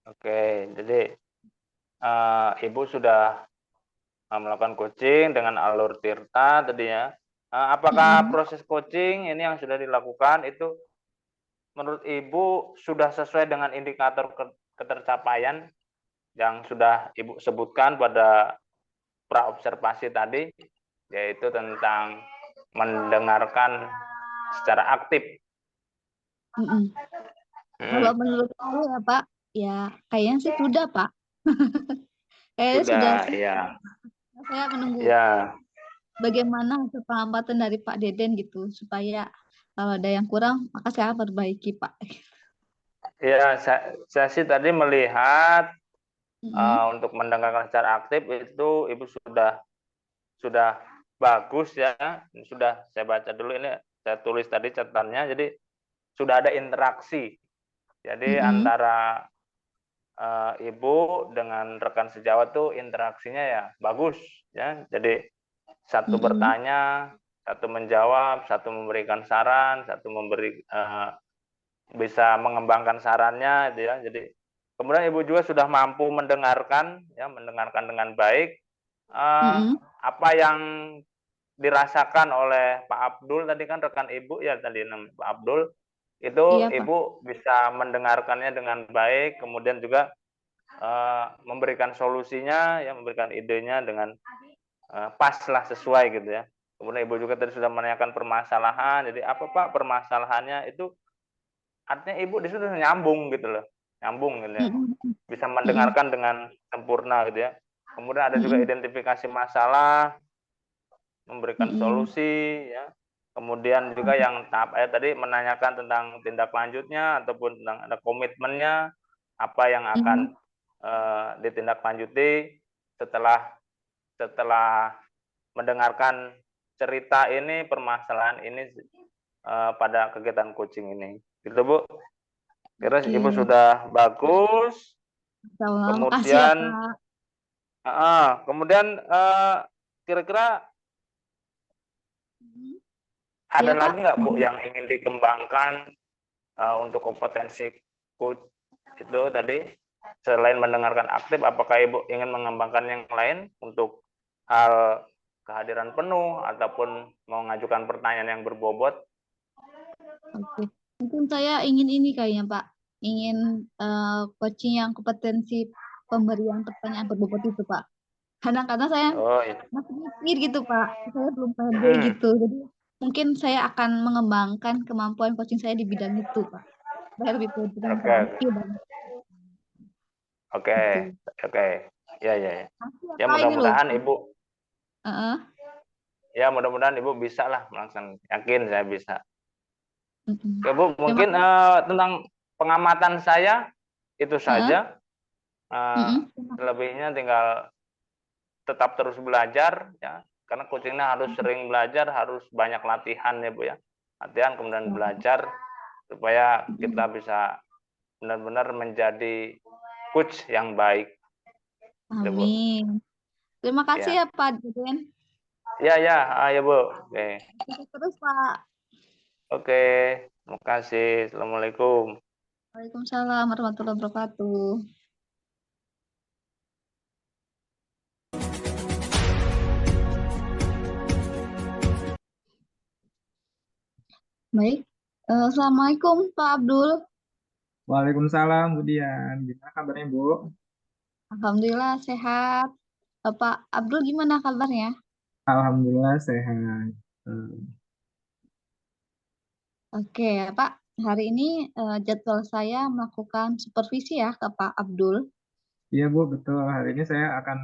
Oke, jadi Ibu sudah melakukan coaching dengan alur Tirta tadinya. Apakah proses coaching ini yang sudah dilakukan itu menurut Ibu sudah sesuai dengan indikator ketercapaian yang sudah Ibu sebutkan pada praobservasi tadi, yaitu tentang mendengarkan secara aktif? Kalau menurut saya ya Pak, ya kayaknya sih sudah Pak. Kayaknya sudah sih. Ya. Saya menunggu Ya. bagaimana hasil pengamatan dari Pak Deden gitu, supaya kalau ada yang kurang, maka saya perbaiki Pak. Ya, saya sih tadi melihat untuk mendengarkan secara aktif itu Ibu sudah bagus ya. Sudah saya baca dulu ini, saya tulis tadi catatannya. Jadi sudah ada interaksi. Jadi antara Ibu dengan rekan sejawat tuh interaksinya ya bagus ya. Jadi satu bertanya, satu menjawab, satu memberikan saran, satu bisa mengembangkan sarannya, gitu ya. Jadi kemudian Ibu juga sudah mampu mendengarkan, ya, mendengarkan dengan baik apa yang dirasakan oleh Pak Abdul tadi, kan rekan Ibu ya tadi Pak Abdul itu. Iya, Pak. Ibu bisa mendengarkannya dengan baik, kemudian juga memberikan solusinya, ya, memberikan idenya dengan pas lah, sesuai gitu ya. Kemudian Ibu juga tadi sudah menanyakan permasalahan. Jadi apa Pak permasalahannya, itu artinya Ibu di situ nyambung gitu loh, nyambung gitu ya. Bisa mendengarkan dengan sempurna gitu ya. Kemudian ada juga identifikasi masalah, memberikan solusi ya. Kemudian juga yang tahap tadi menanyakan tentang tindak lanjutnya ataupun tentang ada komitmennya, apa yang akan ditindaklanjuti setelah mendengarkan cerita ini, permasalahan ini pada kegiatan coaching ini. Gitu Bu. Kira Ibu sudah bagus. Kemudian, kemudian kira-kira ada lagi nggak Bu yang ingin dikembangkan untuk kompetensi coach itu tadi, selain mendengarkan aktif? Apakah Ibu ingin mengembangkan yang lain untuk hal kehadiran penuh ataupun mau mengajukan pertanyaan yang berbobot? Oke, mungkin saya ingin ini kayaknya Pak, ingin coaching yang kompetensi pemberian pertanyaan berbobot itu Pak. Kadang-kadang saya masih mikir gitu Pak, saya belum pede gitu. Jadi mungkin saya akan mengembangkan kemampuan coaching saya di bidang itu Pak. Biar lebih pede dan berpikir banyak. Oke. Ya. Ya mudah-mudahan Ibu. Ya mudah-mudahan Ibu bisa lah melaksanakan. Yakin saya bisa. Oke Bu, mungkin tentang pengamatan saya itu saja. Selebihnya tinggal tetap terus belajar ya, karena coachingnya harus sering belajar, harus banyak latihan ya Bu ya. Latihan kemudian belajar supaya kita bisa benar-benar menjadi coach yang baik. Amin. Terima kasih ya Pak Deden. Ya Bu. Oke. Terus Pak. Oke, terima kasih. Assalamualaikum. Waalaikumsalam warahmatullahi wabarakatuh. Baik. Assalamualaikum Pak Abdul. Waalaikumsalam Bu Dian. Gimana kabarnya Bu? Alhamdulillah sehat. Pak Abdul gimana kabarnya? Alhamdulillah sehat. Oke Pak, hari ini jadwal saya melakukan supervisi ya ke Pak Abdul. Iya Bu, betul. Hari ini saya akan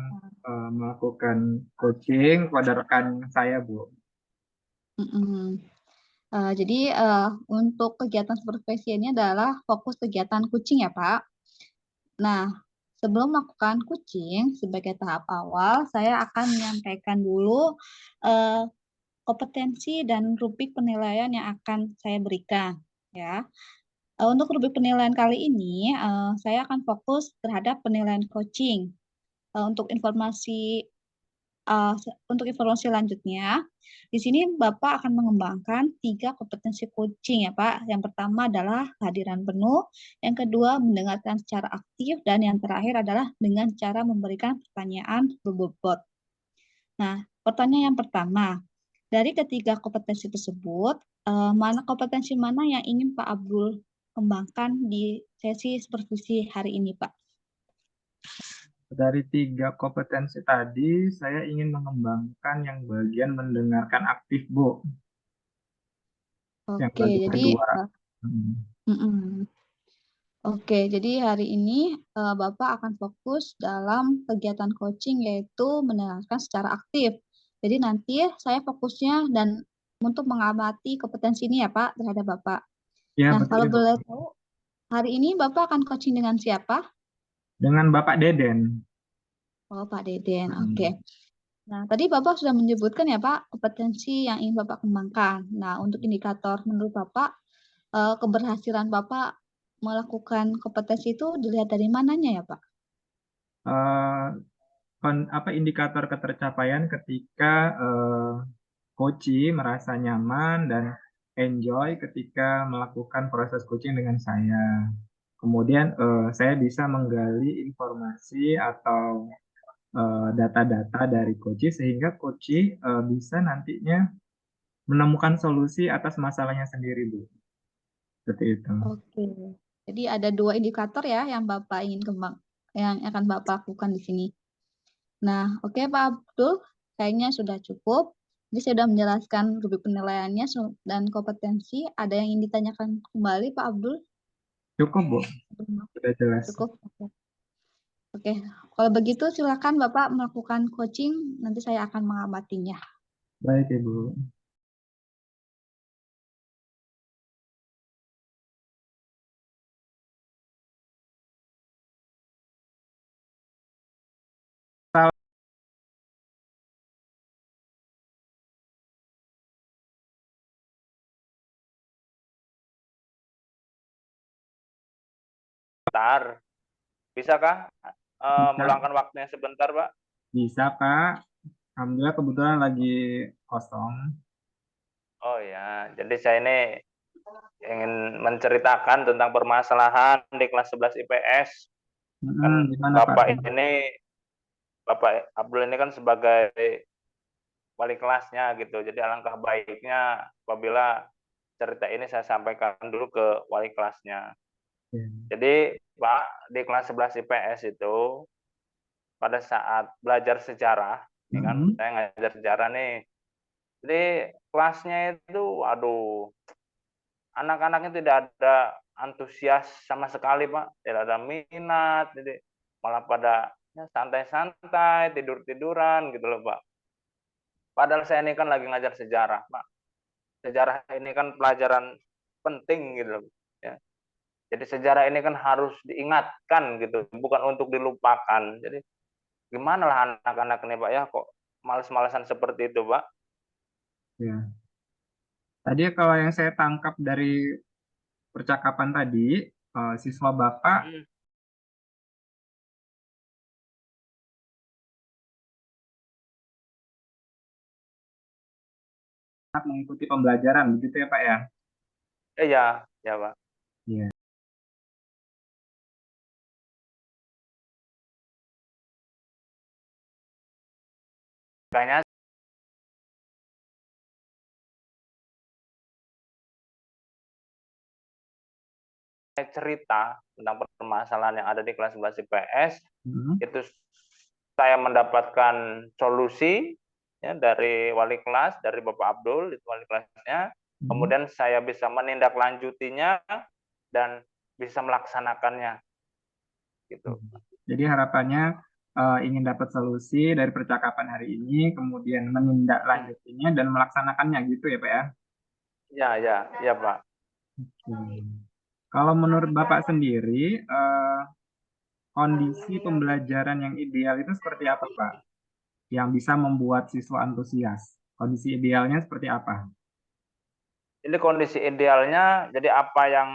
melakukan coaching kepada rekan saya Bu. Mm-mm. Jadi untuk kegiatan supervisi ini adalah fokus kegiatan coaching ya Pak. Nah, sebelum melakukan coaching sebagai tahap awal, saya akan menyampaikan dulu eh, kompetensi dan rubrik penilaian yang akan saya berikan ya. Untuk rubrik penilaian kali ini, saya akan fokus terhadap penilaian coaching. Untuk informasi untuk informasi lanjutnya, di sini Bapak akan mengembangkan 3 kompetensi coaching ya Pak. Yang pertama adalah kehadiran penuh, yang kedua mendengarkan secara aktif, dan yang terakhir adalah dengan cara memberikan pertanyaan berbobot. Nah, pertanyaan yang pertama, dari ketiga kompetensi tersebut, kompetensi mana yang ingin Pak Abdul kembangkan di sesi supervisi hari ini, Pak? Dari 3 kompetensi tadi, saya ingin mengembangkan yang bagian mendengarkan aktif Bu. Yang Oke, bagian jadi kedua. Oke, jadi hari ini Bapak akan fokus dalam kegiatan coaching yaitu mendengarkan secara aktif. Jadi nanti saya fokusnya dan untuk mengamati kompetensi ini ya Pak terhadap Bapak. Ya, Nah, betul kalau Ibu. boleh tahu, hari ini Bapak akan coaching dengan siapa? Dengan Bapak Deden. Oh, Pak Deden. Oke. Hmm. Nah, tadi Bapak sudah menyebutkan ya Pak kompetensi yang ingin Bapak kembangkan. Nah, untuk indikator menurut Bapak keberhasilan Bapak melakukan kompetensi itu dilihat dari mananya ya Pak? Indikator ketercapaian ketika coach merasa nyaman dan enjoy ketika melakukan proses coaching dengan saya. Kemudian saya bisa menggali informasi atau data-data dari coach sehingga coach bisa nantinya menemukan solusi atas masalahnya sendiri, Bu. Seperti itu. Oke. Jadi ada 2 indikator ya yang Bapak ingin yang akan Bapak lakukan di sini. Nah, oke Pak Abdul, kayaknya sudah cukup. Jadi saya sudah menjelaskan rubrik penilaiannya dan kompetensi. Ada yang ingin ditanyakan kembali Pak Abdul? Cukup, Bu. Sudah jelas. Cukup. Oke. Kalau begitu silakan Bapak melakukan coaching, nanti saya akan mengamatinya. Baik, Ibu. Bentar. Bisakah Bisa, meluangkan waktunya sebentar, Pak? bisa, Pak. Alhamdulillah kebetulan lagi kosong. Oh ya, jadi saya ini ingin menceritakan tentang permasalahan di kelas 11 IPS. Kan Gimana, Pak? Bapak Abdul ini kan sebagai wali kelasnya gitu. Jadi alangkah baiknya apabila cerita ini saya sampaikan dulu ke wali kelasnya. Ya. Jadi Pak, di kelas 11 IPS itu pada saat belajar sejarah, ya kan, saya ngajar sejarah nih. Jadi kelasnya itu, aduh, anak-anaknya tidak ada antusias sama sekali, Pak. Tidak ada minat, jadi malah pada santai-santai, tidur-tiduran gitu loh, Pak. Padahal saya ini kan lagi ngajar sejarah, Pak. Sejarah ini kan pelajaran penting gitu loh, ya. Jadi sejarah ini kan harus diingatkan gitu, bukan untuk dilupakan. Jadi gimana lah anak-anak nih Pak ya, kok males-malesan seperti itu Pak? Ya. Tadi kalau yang saya tangkap dari percakapan tadi, siswa Bapak mengikuti pembelajaran, begitu ya Pak ya? Iya, ya Pak. Iya. Makanya saya cerita tentang permasalahan yang ada di kelas 11 IPS, itu saya mendapatkan solusi ya, dari wali kelas, dari Bapak Abdul, itu wali kelasnya. Kemudian saya bisa menindaklanjutinya dan bisa melaksanakannya. gitu. Jadi harapannya ingin dapat solusi dari percakapan hari ini, kemudian menindaklanjutinya dan melaksanakannya gitu ya Pak ya? Ya Pak. Kalau menurut Bapak sendiri, kondisi pembelajaran yang ideal itu seperti apa Pak? Yang bisa membuat siswa antusias. Kondisi idealnya seperti apa? Ini kondisi idealnya, jadi apa yang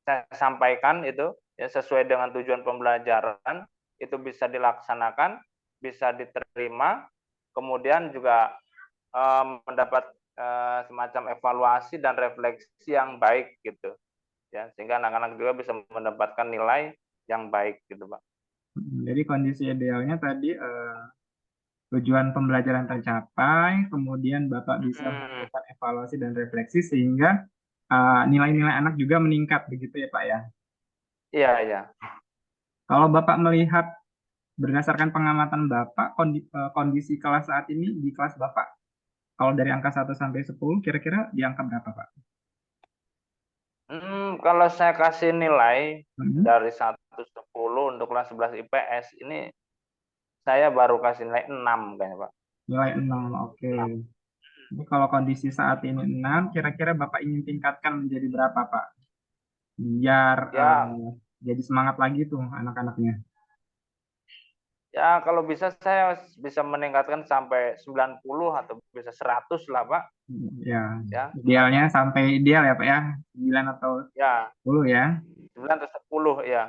saya sampaikan itu ya sesuai dengan tujuan pembelajaran itu bisa dilaksanakan, bisa diterima, kemudian juga mendapat semacam evaluasi dan refleksi yang baik gitu ya, sehingga anak-anak juga bisa mendapatkan nilai yang baik gitu Pak. Jadi kondisi idealnya tadi tujuan pembelajaran tercapai, kemudian Bapak bisa melakukan evaluasi dan refleksi sehingga nilai-nilai anak juga meningkat begitu ya Pak ya? Iya. Kalau Bapak melihat berdasarkan pengamatan Bapak, kondisi kelas saat ini di kelas Bapak, kalau dari angka 1 sampai 10, kira-kira di angka berapa Pak? Kalau saya kasih nilai dari 1 ke 10 untuk kelas 11 IPS, ini saya baru kasih nilai 6 kayaknya Pak. Nilai 6, oke. Jadi kalau kondisi saat ini 6, kira-kira Bapak ingin tingkatkan menjadi berapa Pak? Biar jadi semangat lagi tuh anak-anaknya. Ya kalau bisa saya bisa meningkatkan sampai 90 atau bisa 100 lah Pak. Ya. Idealnya sampai ideal ya Pak ya, 9 atau 10 ya. 9 atau 10 ya.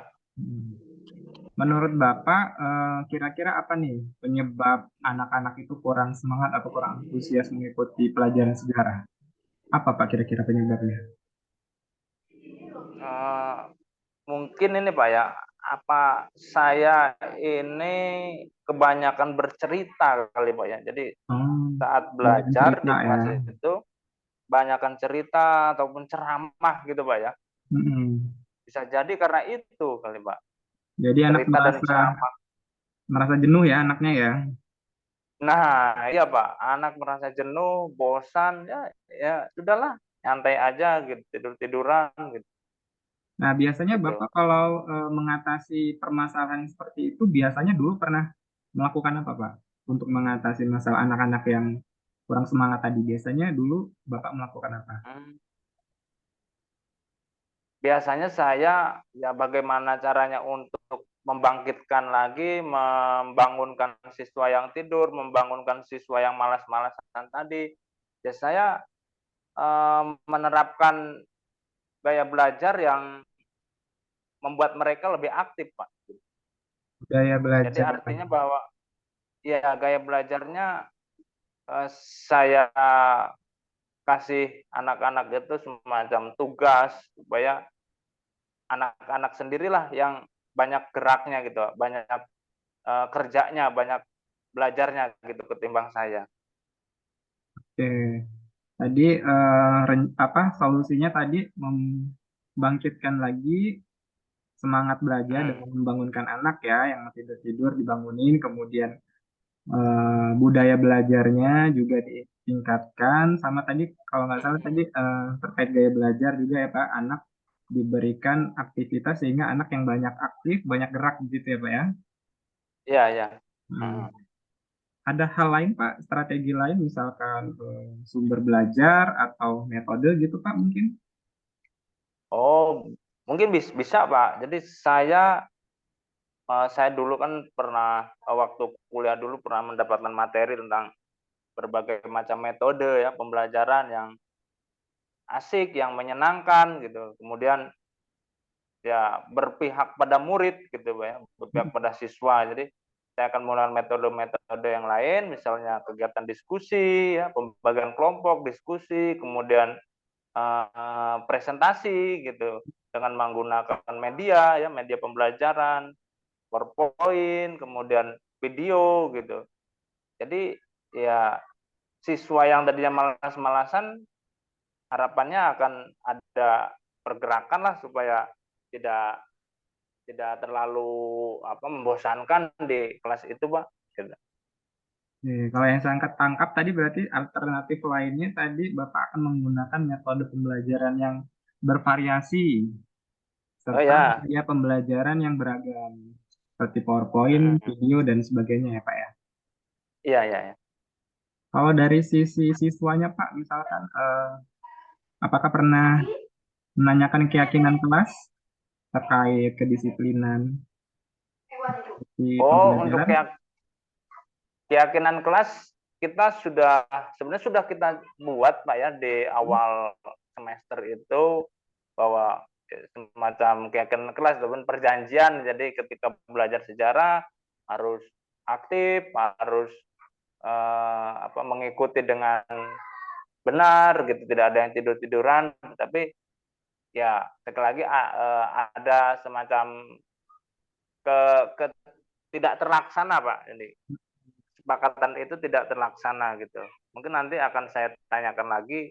Menurut Bapak, kira-kira apa nih penyebab anak-anak itu kurang semangat atau kurang antusias mengikuti pelajaran sejarah? Apa Pak kira-kira penyebabnya? Mungkin ini Pak ya, apa saya ini kebanyakan bercerita kali Pak ya. Jadi saat belajar di kelas itu banyakkan cerita ataupun ceramah gitu Pak ya. Bisa jadi karena itu kali Pak. Jadi anak merasa jenuh ya anaknya ya. Nah, iya Pak, anak merasa jenuh, bosan, ya sudahlah, nyantai aja gitu, tidur-tiduran gitu. Nah, biasanya Bapak kalau mengatasi permasalahan seperti itu, biasanya dulu pernah melakukan apa Pak? Untuk mengatasi masalah anak-anak yang kurang semangat tadi, biasanya dulu Bapak melakukan apa? Biasanya saya ya bagaimana caranya untuk membangkitkan lagi, membangunkan siswa yang tidur, membangunkan siswa yang malas-malasan tadi. Ya saya menerapkan gaya belajar yang membuat mereka lebih aktif, Pak. Gaya belajar. Jadi artinya bahwa ya gaya belajarnya saya kasih anak-anak itu semacam tugas supaya anak-anak sendirilah yang banyak geraknya gitu, banyak kerjanya, banyak belajarnya gitu ketimbang saya. Oke. Tadi solusinya tadi membangkitkan lagi semangat belajar dengan membangunkan anak ya yang masih tidur dibangunin, kemudian budaya belajarnya juga ditingkatkan, sama tadi kalau nggak salah tadi terkait gaya belajar juga ya Pak, anak diberikan aktivitas sehingga anak yang banyak aktif, banyak gerak gitu ya Pak ya. Iya. Ada hal lain Pak, strategi lain misalkan sumber belajar atau metode gitu Pak mungkin? Oh, mungkin bisa Pak. Jadi saya dulu kan pernah waktu kuliah dulu pernah mendapatkan materi tentang berbagai macam metode ya pembelajaran yang asik, yang menyenangkan gitu. Kemudian ya berpihak pada murid gitu Pak ya, berpihak pada siswa. Jadi saya akan menggunakan metode-metode yang lain, misalnya kegiatan diskusi, ya, pembagian kelompok, diskusi, kemudian presentasi gitu dengan menggunakan media ya, media pembelajaran, PowerPoint, kemudian video gitu. Jadi ya siswa yang tadinya malas-malasan harapannya akan ada pergerakan lah supaya tidak terlalu membosankan di kelas itu Pak. Kalau yang saya tangkap tadi berarti alternatif lainnya tadi Bapak akan menggunakan metode pembelajaran yang bervariasi Oh serta ya. media pembelajaran yang beragam seperti PowerPoint, video, dan sebagainya ya Pak ya. Iya, iya, iya. Kalau dari sisi siswanya Pak, misalkan apakah pernah menanyakan keyakinan kelas terkait kedisiplinan di Oh, untuk pembelajaran? keyakinan kelas kita sebenarnya sudah kita buat Pak ya di awal semester itu, bahwa semacam keyakinan kelas ataupun perjanjian. Jadi ketika belajar sejarah harus aktif, harus mengikuti dengan benar gitu, tidak ada yang tidur-tiduran. Tapi ya sekali lagi ada semacam ke tidak terlaksana Pak. Ini kesepakatan itu tidak terlaksana gitu. Mungkin nanti akan saya tanyakan lagi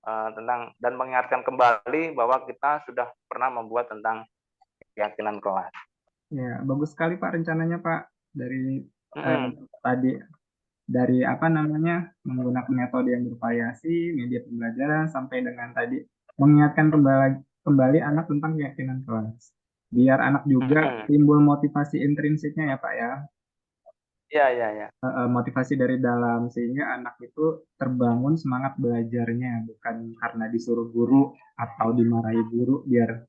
tentang dan mengingatkan kembali bahwa kita sudah pernah membuat tentang keyakinan kelas. Ya, bagus sekali Pak rencananya Pak, dari Mm-mm. tadi dari apa namanya menggunakan metode yang bervariasi, media pembelajaran sampai dengan tadi mengingatkan kembali anak tentang keyakinan kelas. Biar anak juga Mm-mm. timbul motivasi intrinsiknya ya Pak ya. Iya, iya, iya. Motivasi dari dalam sehingga anak itu terbangun semangat belajarnya, bukan karena disuruh guru atau dimarahi guru biar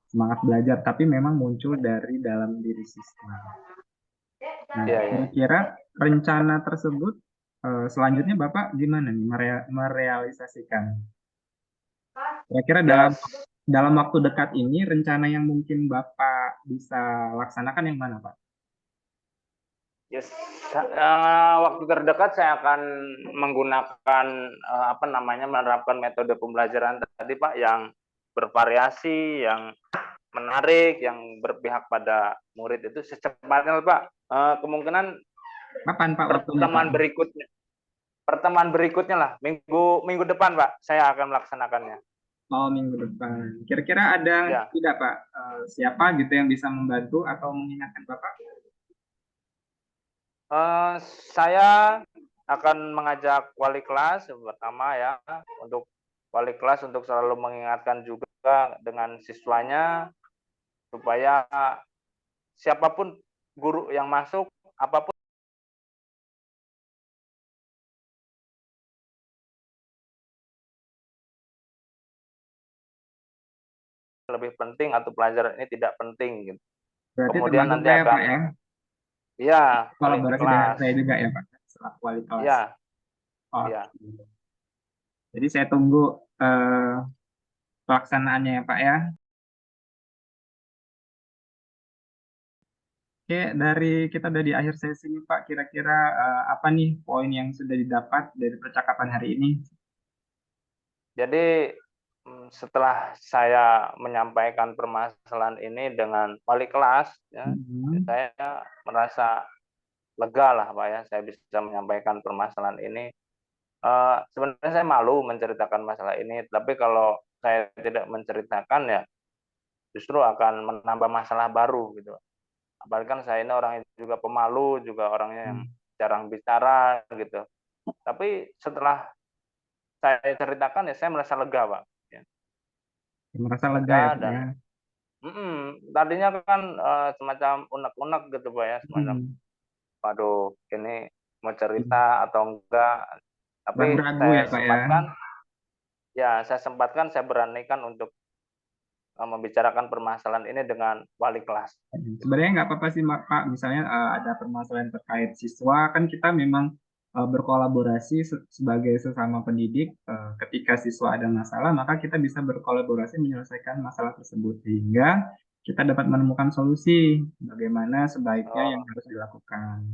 semangat belajar, tapi memang muncul dari dalam diri siswa. Nah, Iya, iya. kira-kira rencana tersebut selanjutnya Bapak gimana nih merealisasikan? Kira-kira dalam Yes. dalam waktu dekat ini rencana yang mungkin Bapak bisa laksanakan yang mana, Pak? Yes. Waktu terdekat saya akan menggunakan menerapkan metode pembelajaran tadi Pak, yang bervariasi, yang menarik, yang berpihak pada murid itu secepatnya Pak. Kemungkinan Kapan Pak waktunya, Pak? pertemuan berikutnya lah, minggu depan Pak, saya akan melaksanakannya. Oh, minggu depan. Kira-kira ada Ya. tidak Pak, siapa gitu yang bisa membantu atau mengingatkan Bapak? Saya akan mengajak wali kelas pertama ya, untuk wali kelas untuk selalu mengingatkan juga dengan siswanya supaya siapapun guru yang masuk, apapun lebih penting atau pelajaran ini tidak penting gitu. Berarti Kemudian termasuk nanti saya akan Pak ya, ya wali kolaborasi dengan kelas. saya juga ya Pak, selaku wali kelas. Ya, Oke. ya. Jadi saya tunggu pelaksanaannya ya Pak ya. Oke, kita udah di akhir sesi nih Pak. Kira-kira apa nih poin yang sudah didapat dari percakapan hari ini? Jadi setelah saya menyampaikan permasalahan ini dengan wali kelas, ya, saya merasa lega lah Pak ya, saya bisa menyampaikan permasalahan ini. Sebenarnya saya malu menceritakan masalah ini, tapi kalau saya tidak menceritakan ya justru akan menambah masalah baru gitu. Apalagi kan saya ini orangnya juga pemalu, juga orangnya yang jarang bicara gitu. Tapi setelah saya ceritakan ya saya merasa lega Pak. Ya. Merasa lega ya Pak Dan ya. tadinya kan semacam unek-unek gitu Pak ya, semacam waduh ini mau cerita atau enggak. Tapi Ragu-ragu ya Pak ya. saya sempatkan, saya beranikan untuk membicarakan permasalahan ini dengan wali kelas. Sebenarnya nggak apa-apa sih Pak, misalnya ada permasalahan terkait siswa, kan kita memang berkolaborasi sebagai sesama pendidik. Ketika siswa ada masalah, maka kita bisa berkolaborasi menyelesaikan masalah tersebut, sehingga kita dapat menemukan solusi bagaimana sebaiknya yang harus dilakukan.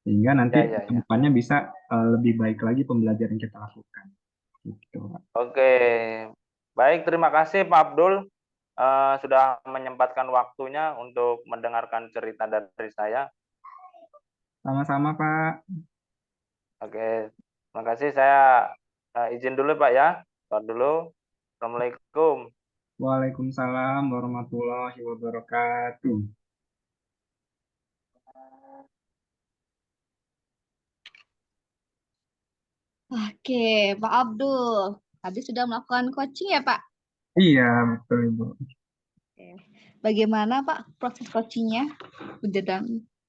Sehingga nanti ke depannya bisa lebih baik lagi pembelajaran yang kita lakukan. Gitu, Pak. Oke, baik, terima kasih Pak Abdul sudah menyempatkan waktunya untuk mendengarkan cerita dari saya. Sama-sama Pak. Oke, terima kasih. Saya izin dulu Pak ya. Start dulu. Assalamualaikum. Waalaikumsalam warahmatullahi wabarakatuh. Oke, Pak Abdul. Tadi sudah melakukan coaching ya, Pak? Iya, betul Ibu. Oke. bagaimana Pak proses coachingnya?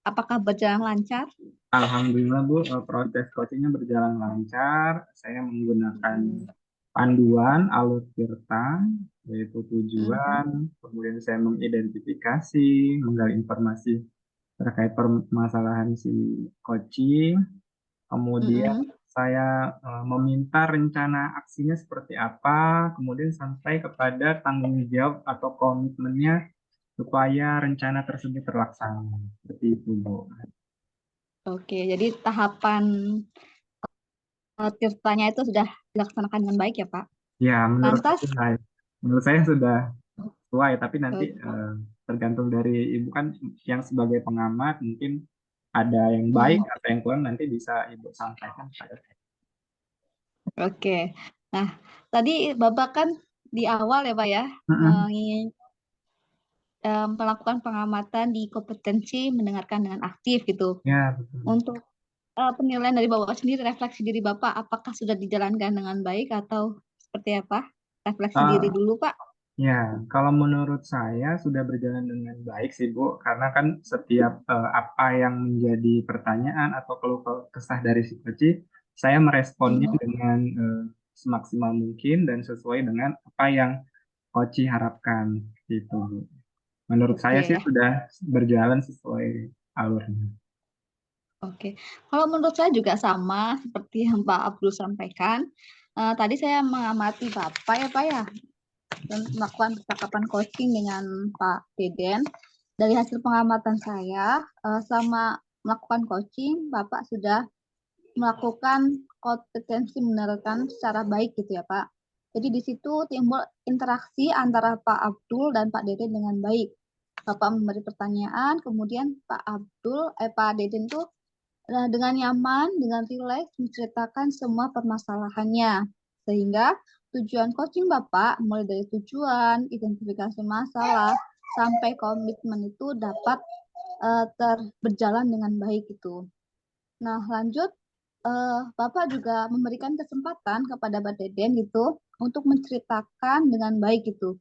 Apakah berjalan lancar? Alhamdulillah Bu, proses coachingnya berjalan lancar. Saya menggunakan panduan alur tirta, yaitu tujuan, kemudian saya mengidentifikasi, menggali informasi terkait permasalahan si coaching, kemudian saya meminta rencana aksinya seperti apa, kemudian sampai kepada tanggung jawab atau komitmennya supaya rencana tersebut terlaksana. Seperti itu, Bu. Oke, jadi tahapan tirtanya itu sudah dilaksanakan dengan baik ya Pak? Ya, Lantas, menurut saya sudah sesuai, tapi nanti oke. tergantung dari Ibu kan yang sebagai pengamat mungkin ada yang baik atau yang kurang nanti bisa Ibu sampaikan pada saya. Oke. Nah, tadi Bapak kan di awal ya Pak ya, melakukan pengamatan di kompetensi mendengarkan dengan aktif gitu. Ya, betul. Untuk penilaian dari Bapak sendiri, refleksi diri Bapak, apakah sudah dijalankan dengan baik atau seperti apa? Refleksi diri dulu Pak. Ya, kalau menurut saya sudah berjalan dengan baik sih Bu, karena kan setiap apa yang menjadi pertanyaan atau keluh kesah dari si coach, saya meresponnya dengan semaksimal mungkin dan sesuai dengan apa yang coach harapkan gitu Bu. Menurut saya sih sudah berjalan sesuai alurnya. Oke, kalau menurut saya juga sama seperti yang Pak Abdul sampaikan. Tadi saya mengamati Bapak ya Pak ya, dan melakukan percakapan coaching dengan Pak Deden. Dari hasil pengamatan saya, selama melakukan coaching, Bapak sudah melakukan kompetensi menerapkan secara baik gitu ya Pak. Jadi di situ timbul interaksi antara Pak Abdul dan Pak Deden dengan baik. Bapak memberi pertanyaan, kemudian Pak Deden tuh dengan nyaman, dengan rileks menceritakan semua permasalahannya. Sehingga tujuan coaching Bapak mulai dari tujuan, identifikasi masalah, sampai komitmen itu dapat berjalan dengan baik itu. Nah, lanjut Bapak juga memberikan kesempatan kepada Mbak Deden gitu untuk menceritakan dengan baik gitu.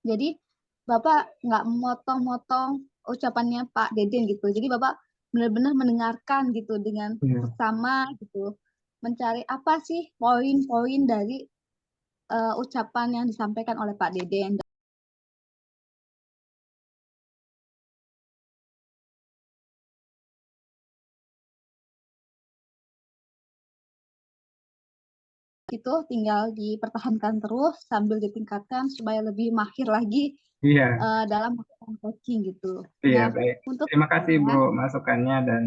Jadi Bapak nggak memotong-motong ucapannya Pak Deden gitu. Jadi Bapak benar-benar mendengarkan gitu dengan bersama gitu, mencari apa sih poin-poin dari ucapan yang disampaikan oleh Pak Deden. Itu tinggal dipertahankan terus sambil ditingkatkan supaya lebih mahir lagi dalam melakukan coaching gitu. Iya, baik. Terima kasih Bu masukannya dan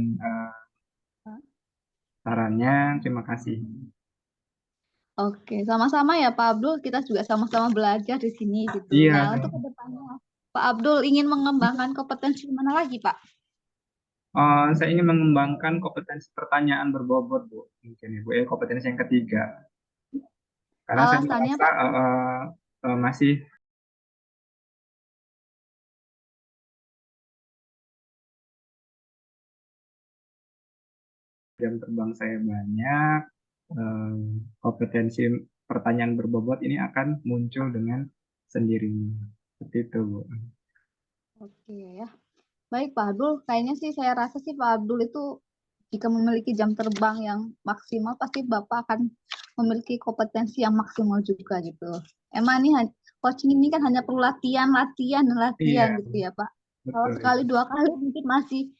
sarannya. Terima kasih. Oke, sama-sama ya Pak Abdul. Kita juga sama-sama belajar di sini gitu. Iya. Nah, untuk kedepannya Pak Abdul ingin mengembangkan kompetensi mana lagi Pak? Saya ingin mengembangkan kompetensi pertanyaan berbobot Bu. Mungkin Ibu ya, kompetensi yang ketiga. Karena saya merasa masih jam terbang saya banyak, kompetensi pertanyaan berbobot ini akan muncul dengan sendirinya. Seperti itu, Bu. Oke ya. Baik Pak Abdul, kayaknya sih saya rasa sih Pak Abdul itu jika memiliki jam terbang yang maksimal, pasti Bapak akan memiliki kompetensi yang maksimal juga gitu. Emang ini coaching ini kan hanya perlu latihan gitu ya Pak. Kalau sekali dua kali mungkin masih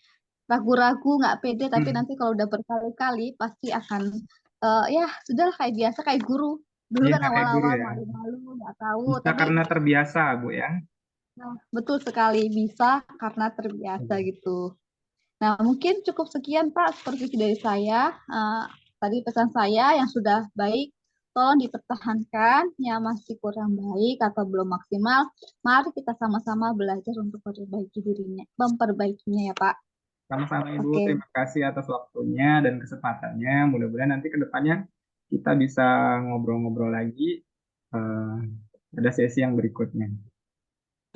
ragu-ragu, nggak pede, tapi nanti kalau udah berkali-kali pasti akan ya sudah kayak biasa kayak guru. Dulu kan awal-awal malu-malu, nggak tahu. Bisa karena terbiasa, Bu ya. Nah, betul sekali bisa karena terbiasa gitu. Nah, mungkin cukup sekian Pak supervisi dari saya. Tadi pesan saya yang sudah baik, tolong dipertahankan. Yang masih kurang baik atau belum maksimal, mari kita sama-sama belajar untuk memperbaikinya ya Pak. Sama-sama Ibu, terima kasih atas waktunya dan kesempatannya. Mudah-mudahan nanti ke depannya kita bisa ngobrol-ngobrol lagi. Ada sesi yang berikutnya.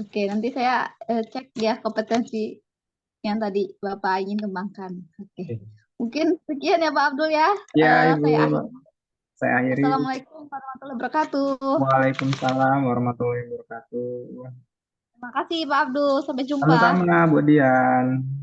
Oke, nanti saya cek ya kompetensi yang tadi Bapak ingin kembangkan. Oke. Mungkin sekian ya Pak Abdul ya. Ya, Ibu. Saya akhiri. Assalamualaikum warahmatullahi wabarakatuh. Waalaikumsalam warahmatullahi wabarakatuh. Terima kasih Pak Abdul. Sampai jumpa. Sama-sama, Bu Dian.